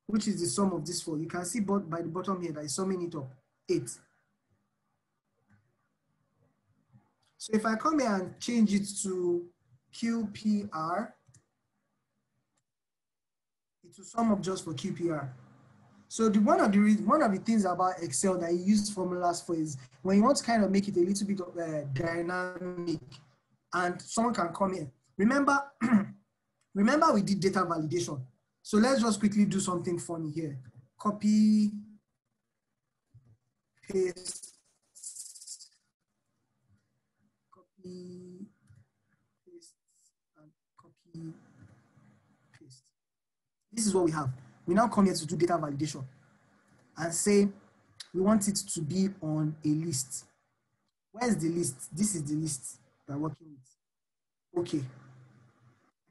Speaker 2: which is the sum of this 4. You can see both by the bottom here that is summing it up, 8. So if I come here and change it to QPR, it will sum up just for QPR. So one of the things about Excel that you use formulas for is when you want to kind of make it a little bit of dynamic, and someone can come here. Remember, remember we did data validation. So let's just quickly do something funny here. Copy, paste, copy, copy, paste. This is what we have. We now come here to do data validation and say we want it to be on a list. Where's the list? This is the list we're working with. Okay.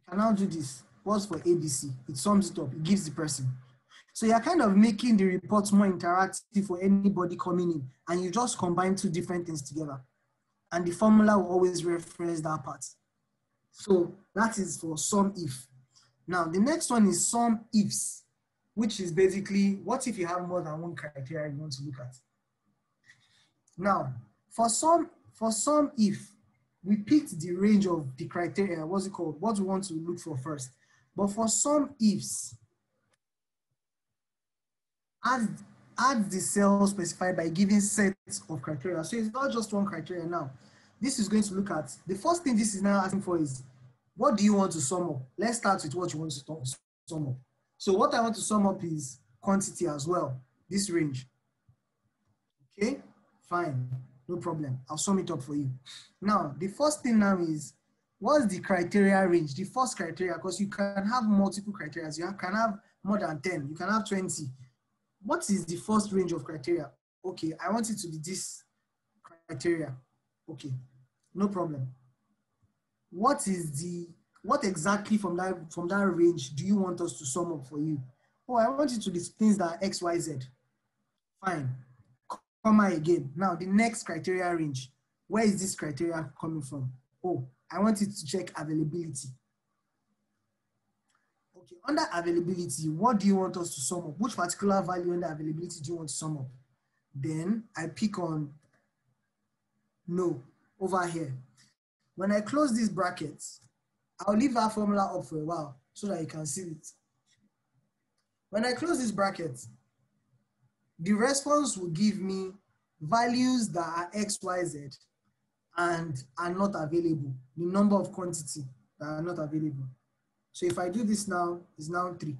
Speaker 2: I can now do this. Pause for ABC. It sums it up. It gives the person. So you're kind of making the report more interactive for anybody coming in, and you just combine two different things together. And the formula will always reference that part. So that is for sum if. Now, the next one is sum ifs, which is basically, what if you have more than one criteria you want to look at? Now, for sum if, we picked the range of the criteria, what's it called? What we want to look for first. But for sum ifs, add the cell specified by giving sets of criteria. So it's not just one criteria now. This is going to look at, the first thing this is now asking for is, what do you want to sum up? Let's start with what you want to sum up. So what I want to sum up is quantity as well, this range. Okay, fine, no problem. I'll sum it up for you. Now, the first thing now is, what's the criteria range? The first criteria, because you can have multiple criteria. You can have more than 10, you can have 20. What is the first range of criteria? Okay, I want it to be this criteria. Okay, no problem. What exactly from that range do you want us to sum up for you? Oh, I want it to be things that are X, Y, Z. Fine, comma again. Now the next criteria range, where is this criteria coming from? Oh, I want it to check availability. Okay, under availability, what do you want us to sum up? Which particular value under availability do you want to sum up? Then I pick on no over here. When I close these brackets, I'll leave that formula up for a while so that you can see it. When I close this bracket, the response will give me values that are X, Y, Z and are not available, the number of quantity that are not available. So if I do this now, it's now 3.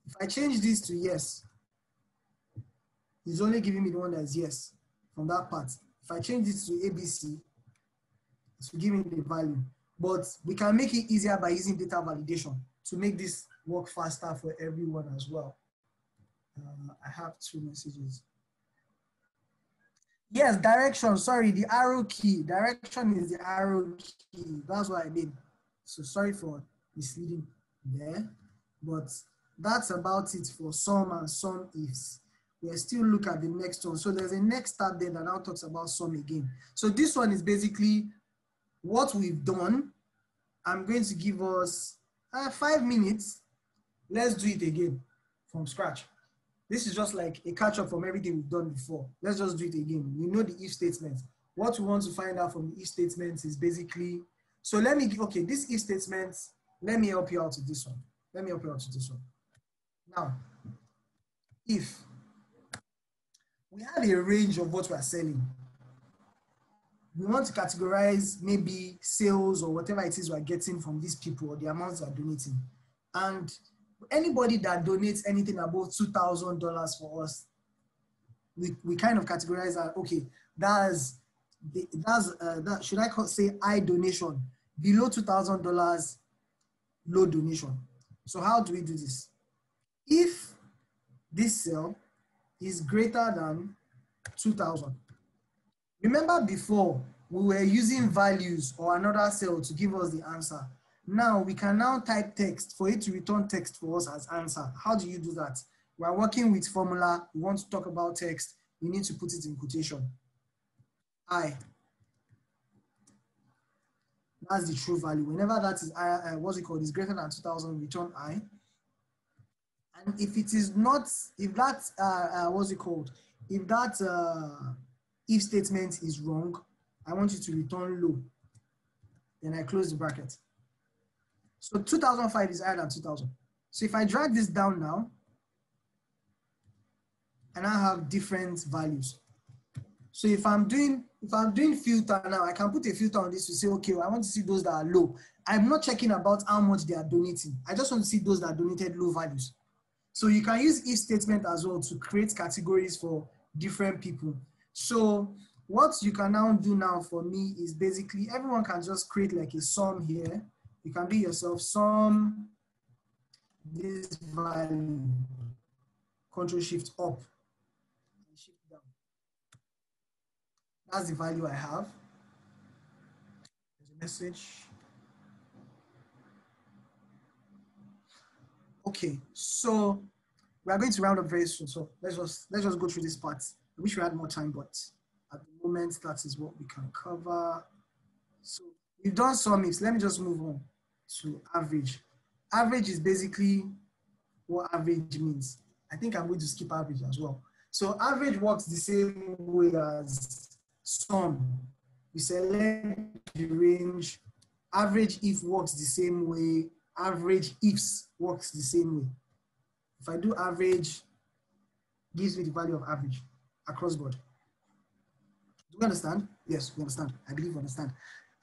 Speaker 2: If I change this to yes, it's only giving me the one that is yes from that part. If I change this to ABC, it will give me the value. But we can make it easier by using data validation to make this work faster for everyone as well. I have 2 messages. Yes, direction, sorry, the arrow key. Direction is the arrow key. That's what I did. So sorry for misleading there, but that's about it for sum and sum ifs. We'll still look at the next one. So there's a next tab there that now talks about sum again. So this one is basically what we've done. I'm going to give us 5 minutes. Let's do it again from scratch. This is just like a catch up from everything we've done before. Let's just do it again. We know the if statement. What we want to find out from the if statement is basically, so let me, okay, this if statement, let me help you out with this one. Let me help you out with this one. Now, if we have a range of what we are selling, we want to categorize maybe sales or whatever it is we're getting from these people or the amounts they're donating. And anybody that donates anything above $2,000 for us, we kind of categorize that, okay, that should I say I donation, below $2,000, low donation. So how do we do this? If this cell is greater than 2,000, remember before we were using values or another cell to give us the answer. Now we can now type text for it to return text for us as answer. How do you do that? We're working with formula. We want to talk about text. We need to put it in quotation. I. That's the true value. Whenever that is what's it called, is greater than 2,000, return I. And if it is not, if that what's it called, if that if statement is wrong, I want you to return low. Then I close the bracket. So 2005 is higher than 2000. So if I drag this down now, and I have different values. So if I'm doing filter now, I can put a filter on this to say, okay, well, I want to see those that are low. I'm not checking about how much they are donating. I just want to see those that donated low values. So you can use if statement as well to create categories for different people. So what you can now do now for me is basically everyone can just create like a sum here You can be yourself, sum this value, Control Shift up, and shift down. That's the value I have. There's a message. Okay, so we are going to round up very soon. So let's just go through this part. I wish we had more time, but at the moment, that is what we can cover. So we've done sum ifs. Let me just move on to average. Average is basically what average means. I think I'm going to skip average as well. So average works the same way as sum. We select the range. Average if works the same way. Average ifs works the same way. If I do average, gives me the value of average across board. Do we understand? Yes, we understand. I believe we understand.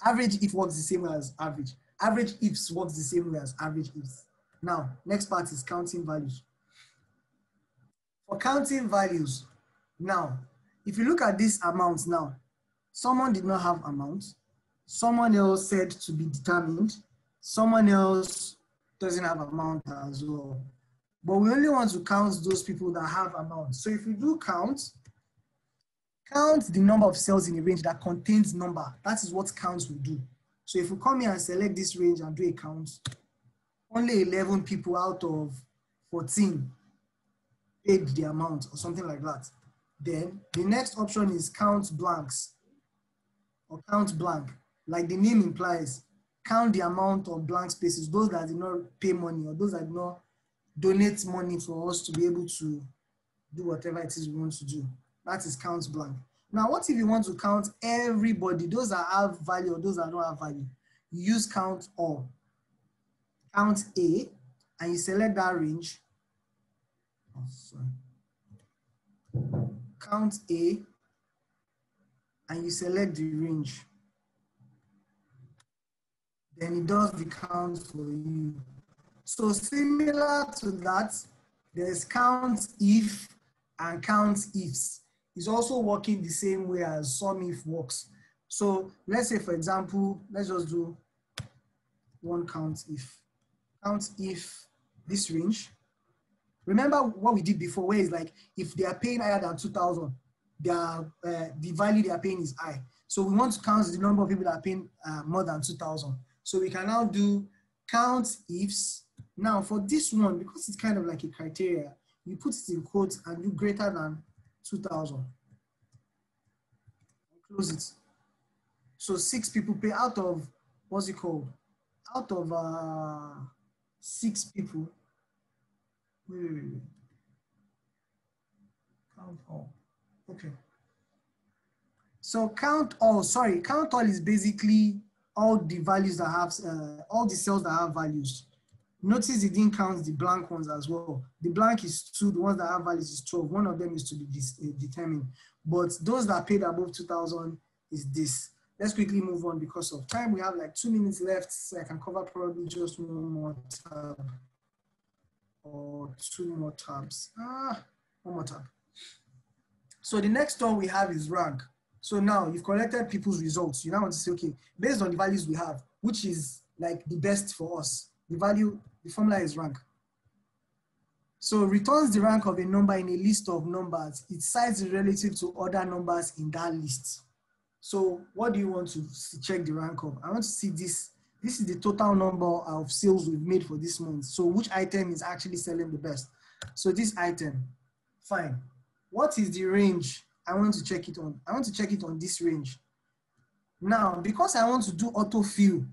Speaker 2: Average if works the same way as average. Average ifs works the same way as average ifs. Now, next part is counting values. For counting values, now, if you look at this amount now, someone did not have amount, someone else said to be determined, someone else doesn't have amount as well. But we only want to count those people that have amount. So if we do count the number of cells in a range that contains number. That is what counts will do. So if we come here and select this range and do a count, only 11 people out of 14 paid the amount or something like that. Then the next option is count blanks or count blank. Like the name implies, count the amount of blank spaces, those that did not pay money or those that did not donate money for us to be able to do whatever it is we want to do. That is count blank. Now, what if you want to count everybody, those that have value or those that don't have value? You use count all. Count A, and you select that range. Oh, sorry. Count A, and you select the range. Then it does the count for you. So similar to that, there's count if and count ifs. It's also working the same way as sum if works. So let's say, for example, let's just do one count if. Count if this range. Remember what we did before, where it's like if they are paying higher than 2,000, the value they are paying is high. So we want to count the number of people that are paying more than 2,000. So we can now do count ifs. Now for this one, because it's kind of like a criteria, you put it in quotes and do greater than 2,000. Close it. So 6 people pay out of, what's it called? Out of 6 people. Wait. Count all. Okay. So count all is basically all the values that have, all the cells that have values. Notice it didn't count the blank ones as well. The blank is 2, the ones that have values is 12. One of them is to be determined. But those that paid above 2,000 is this. Let's quickly move on because of time. We have like 2 minutes left, so I can cover probably just one more tab or 2 more tabs. One more tab. So the next one we have is rank. So now you've collected people's results. You now want to say, okay, based on the values we have, which is like the best for us, the formula is rank. So returns the rank of a number in a list of numbers. It cites it relative to other numbers in that list. So what do you want to check the rank of? I want to see this. This is the total number of sales we've made for this month. So which item is actually selling the best? So this item, fine. What is the range I want to check it on? I want to check it on this range. Now, because I want to do autofill,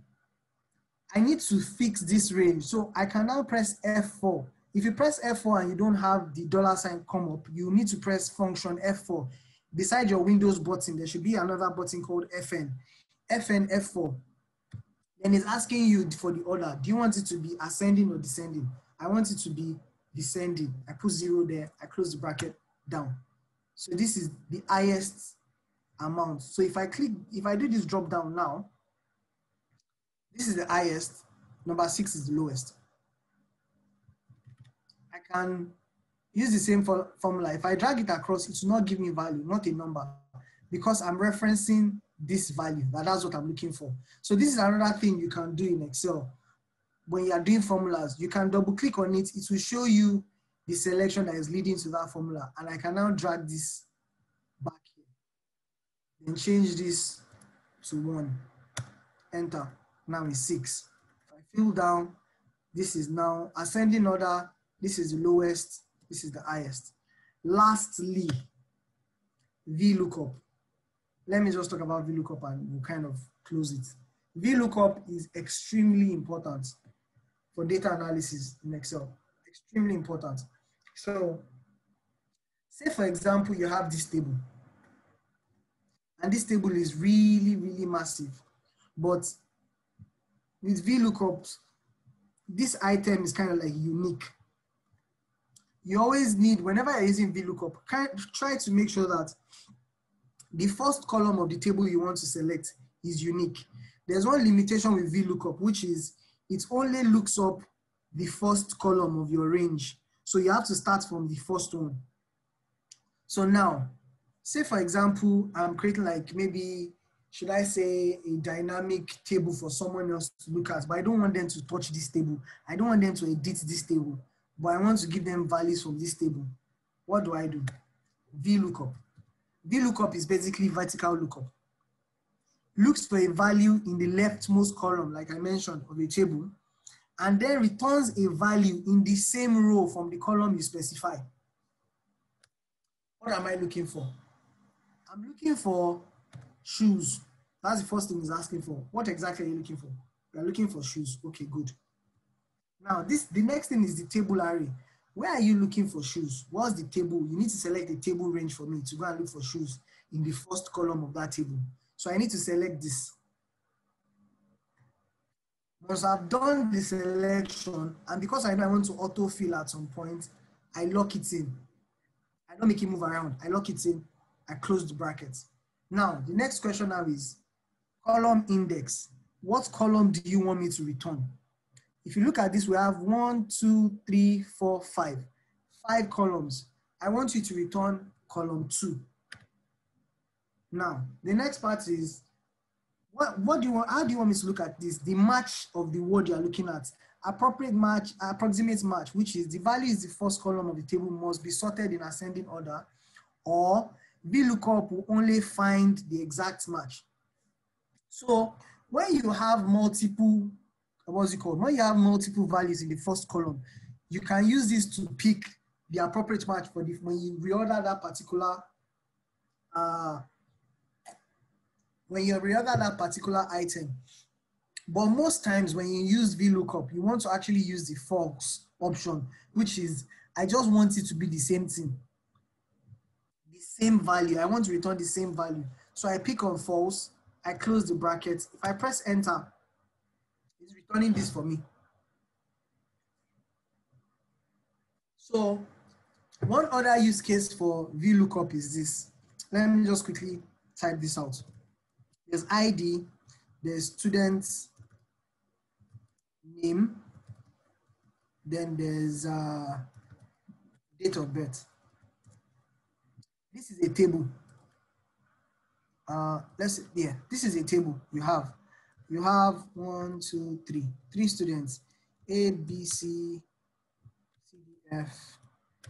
Speaker 2: I need to fix this range. So I can now press F4. If you press F4 and you don't have the $ come up, you need to press function F4. Beside your Windows button, there should be another button called FN. FN F4. Then it's asking you for the order. Do you want it to be ascending or descending? I want it to be descending. I put 0 there. I close the bracket down. So this is the highest amount. So if I do this drop down now, this is the highest, number 6 is the lowest. I can use the same formula. If I drag it across, it will not give me value, not a number, because I'm referencing this value, that's what I'm looking for. So this is another thing you can do in Excel. When you are doing formulas, you can double click on it. It will show you the selection that is leading to that formula. And I can now drag this back here. Then change this to 1. Enter. Now it's 6. If I fill down, this is now ascending order. This is the lowest. This is the highest. Lastly, VLOOKUP. Let me just talk about VLOOKUP and we'll kind of close it. VLOOKUP is extremely important for data analysis in Excel. Extremely important. So, say for example, you have this table. And this table is really, really massive. But with VLOOKUPs, this item is kind of like unique. You always need, whenever you're using VLOOKUP, try to make sure that the first column of the table you want to select is unique. There's one limitation with VLOOKUP, which is it only looks up the first column of your range. So you have to start from the first one. So now, say for example, I'm creating like maybe, should I say a dynamic table for someone else to look at, but I don't want them to touch this table. I don't want them to edit this table, but I want to give them values from this table. What do? VLOOKUP. VLOOKUP is basically vertical lookup. Looks for a value in the leftmost column, like I mentioned, of a table, and then returns a value in the same row from the column you specify. What am I looking for? I'm looking for shoes. That's the first thing it's asking for. What exactly are you looking for? You're looking for shoes. Okay, good. Now, the next thing is the table array. Where are you looking for shoes? What's the table? You need to select a table range for me to go and look for shoes in the first column of that table. So I need to select this. Once I've done the selection, and because I know I want to autofill at some point, I lock it in. I don't make it move around. I lock it in. I close the brackets. Now, the next question now is column index. What column do you want me to return? If you look at this, we have 1, 2, 3, 4, 5. 5 columns. I want you to return column 2. Now, the next part is, what do you want? How do you want me to look at this? The match of the word you are looking at. Appropriate match, approximate match, which is the value is the first column of the table must be sorted in ascending order, or VLOOKUP will only find the exact match. So when you have multiple, what's it called? When you have multiple values in the first column, you can use this to pick the appropriate match for the, when you reorder that particular item. But most times when you use VLOOKUP, you want to actually use the false option, which is, I just want it to be the same thing. The same value, I want to return the same value. So I pick on false, I close the bracket. If I press enter, it's returning this for me. So one other use case for VLOOKUP is this. Let me just quickly type this out. There's ID, there's student's name, then there's date of birth. This is a table. This is a table. You have 1, 2, 3, 3 students, A, B, C, C, D, F,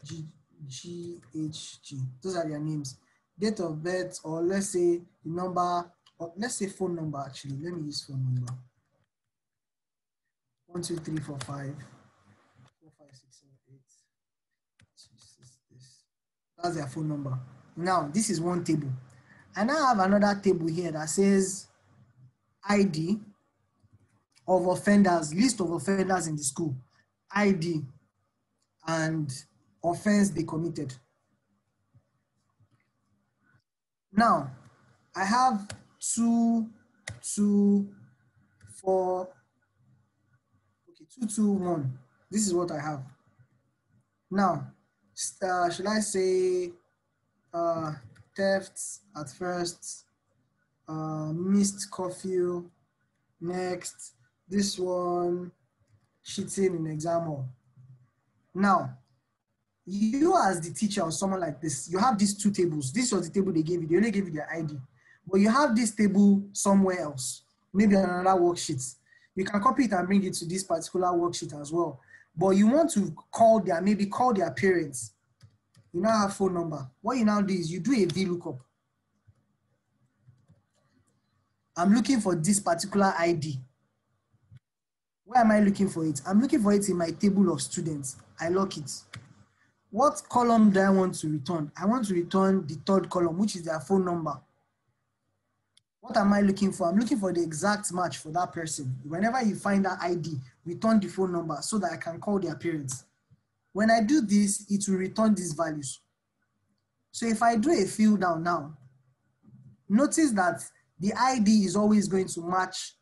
Speaker 2: G, G, H, G. Those are their names. Date of birth, or let's say the number, or let's say phone number actually. Let me use phone number. 1, 2, 3, 4, 5, 4, 5, 6, 7, 8. This. That's their phone number. Now, this is one table. And I have another table here that says ID of offenders, list of offenders in the school, ID, and offense they committed. Now, I have 2, 2, 4, okay, 2, 2, 1. This is what I have. Now, should I say thefts at first, missed curfew, next, this one, cheating in exam hall. Now, you as the teacher or someone like this, you have these 2 tables. This was the table they gave you. They only gave you their ID. but you have this table somewhere else, maybe on another worksheet. You can copy it and bring it to this particular worksheet as well. But you want to maybe call their parents. You now have phone number. What you now do is you do a VLOOKUP. I'm looking for this particular ID. Where am I looking for it? I'm looking for it in my table of students. I lock it. What column do I want to return? I want to return the third column, which is their phone number. What am I looking for? I'm looking for the exact match for that person. Whenever you find that ID, return the phone number so that I can call their parents. When I do this, it will return these values. So if I do a fill down now, notice that the ID is always going to match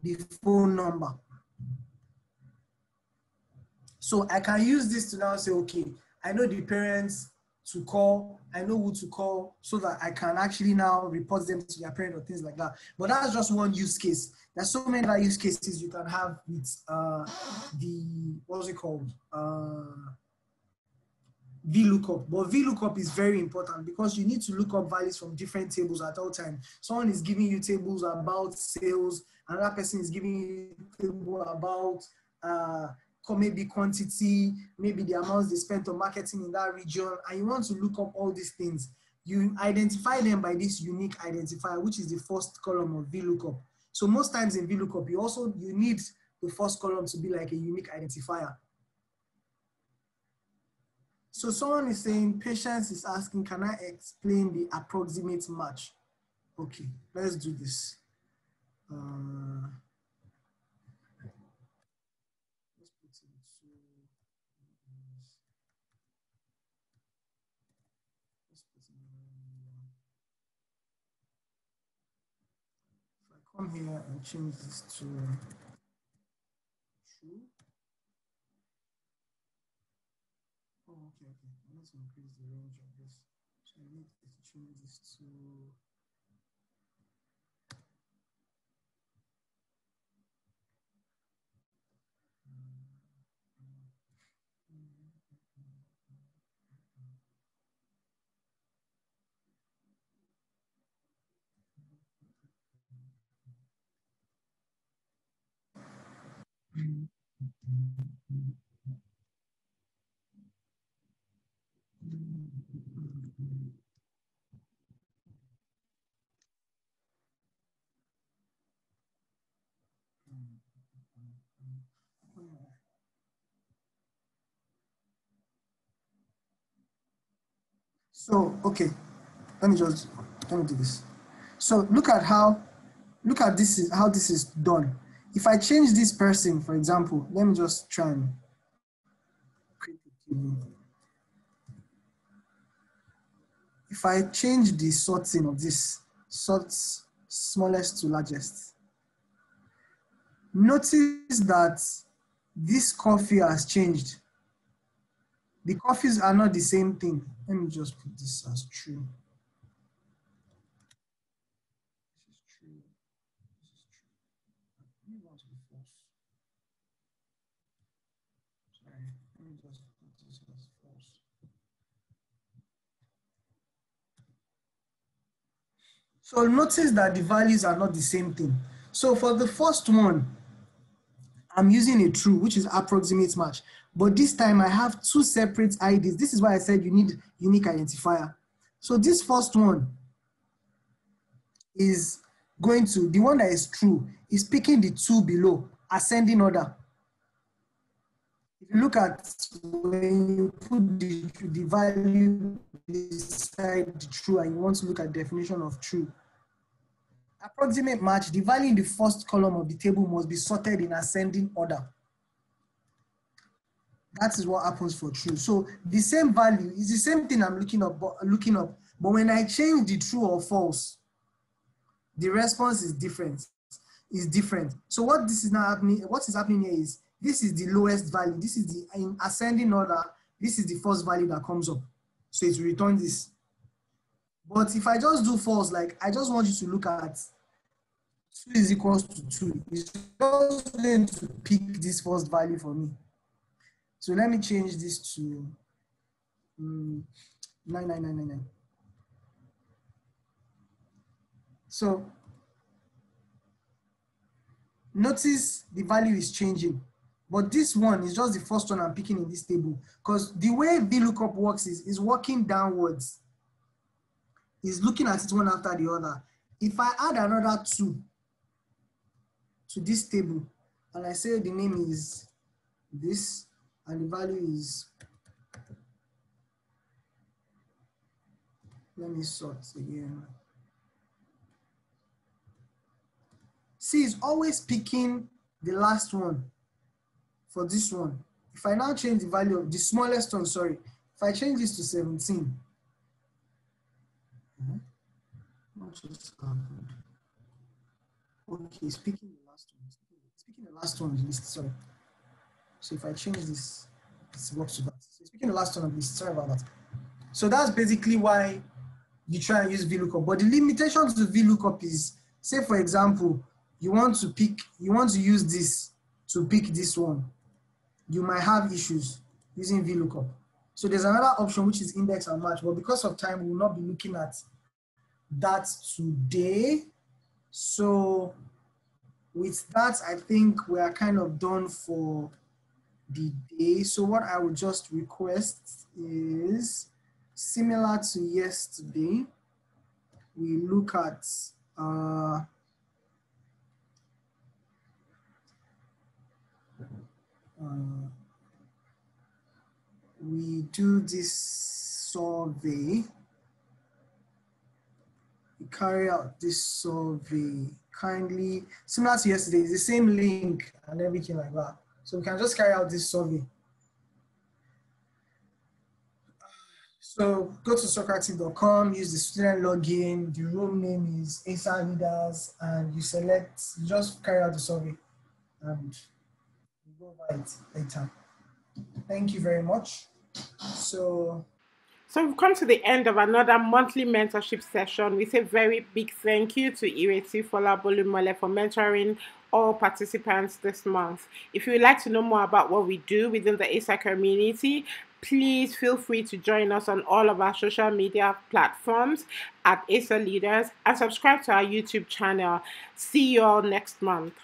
Speaker 2: the phone number. So I can use this to now say, okay, I know the parents to call, I know who to call, so that I can actually now report them to their parent or things like that. But that's just one use case. There's so many other use cases you can have with what's it called? VLOOKUP. But VLOOKUP is very important because you need to look up values from different tables at all times. Someone is giving you tables about sales, another person is giving you a table about maybe quantity, maybe the amounts they spent on marketing in that region, and you want to look up all these things. You identify them by this unique identifier, which is the first column of VLOOKUP. So most times in VLOOKUP, you need the first column to be like a unique identifier. So someone is saying, Patience is asking, can I explain the approximate match? Okay, let's do this. If I come here and change this to true. Oh, okay. I need to increase the range of this. So I need to change this to so, okay, let me do this. So look at how this is done. If I change this person, for example, let me just try and create a table. If I change the sorting of this, sort smallest to largest, notice that this coffee has changed. The coffees are not the same thing. Let me just put this as true. This is true. This is true. I really want to be false. Sorry, let me just put this as false. So notice that the values are not the same thing. So for the first one, I'm using a true, which is approximate match. But this time I have two separate IDs. This is why I said you need unique identifier. So this first one is going to, the one that is true, is picking the two below, ascending order. If you look at when you put the value beside the true and you want to look at definition of true, approximate match, the value in the first column of the table must be sorted in ascending order. That is what happens for true. So the same value is the same thing I'm looking up, but when I change the true or false, the response is different. So what this is now happening, what is happening here is this is the lowest value. This is the in ascending order. This is the first value that comes up. So it will return this. But if I just do false, like I just want you to look at 2 is equals to 2. It's just going to pick this first value for me. So let me change this to 99999. So notice the value is changing. But this one is just the first one I'm picking in this table, because the way VLOOKUP works is working downwards. Is looking at it one after the other. If I add another 2 to this table, and I say the name is this, and the value is, let me sort again. See, it's always picking the last one for this one. If I now change the value of the smallest one, sorry, if I change this to 17, what just happened? Okay, it's picking the last one. It's picking the last one on the list, sorry. So if I change this, it works to that. So it's picking the last one on the list, sorry about that. So that's basically why you try and use VLOOKUP. But the limitations to VLOOKUP is, say for example, you want to use this to pick this one. You might have issues using VLOOKUP. So there's another option which is index and match, but because of time, we will not be looking at that today. So with that, I think we are kind of done for the day. So what I would just request is, similar to yesterday, we look at we do this survey. We carry out this survey. Kindly, similar to yesterday, it's the same link and everything like that. So we can just carry out this survey. So go to socrative.com, use the student login, the room name is ASA Leaders, and you just carry out the survey and we'll go over it later. Thank you very much. So
Speaker 1: we've come to the end of another monthly mentorship session. We say very big thank you to Ireti Fola Bolumole for mentoring all participants this month. If you would like to know more about what we do within the ASA community, please feel free to join us on all of our social media platforms at ASA Leaders and subscribe to our YouTube channel. See you all next month.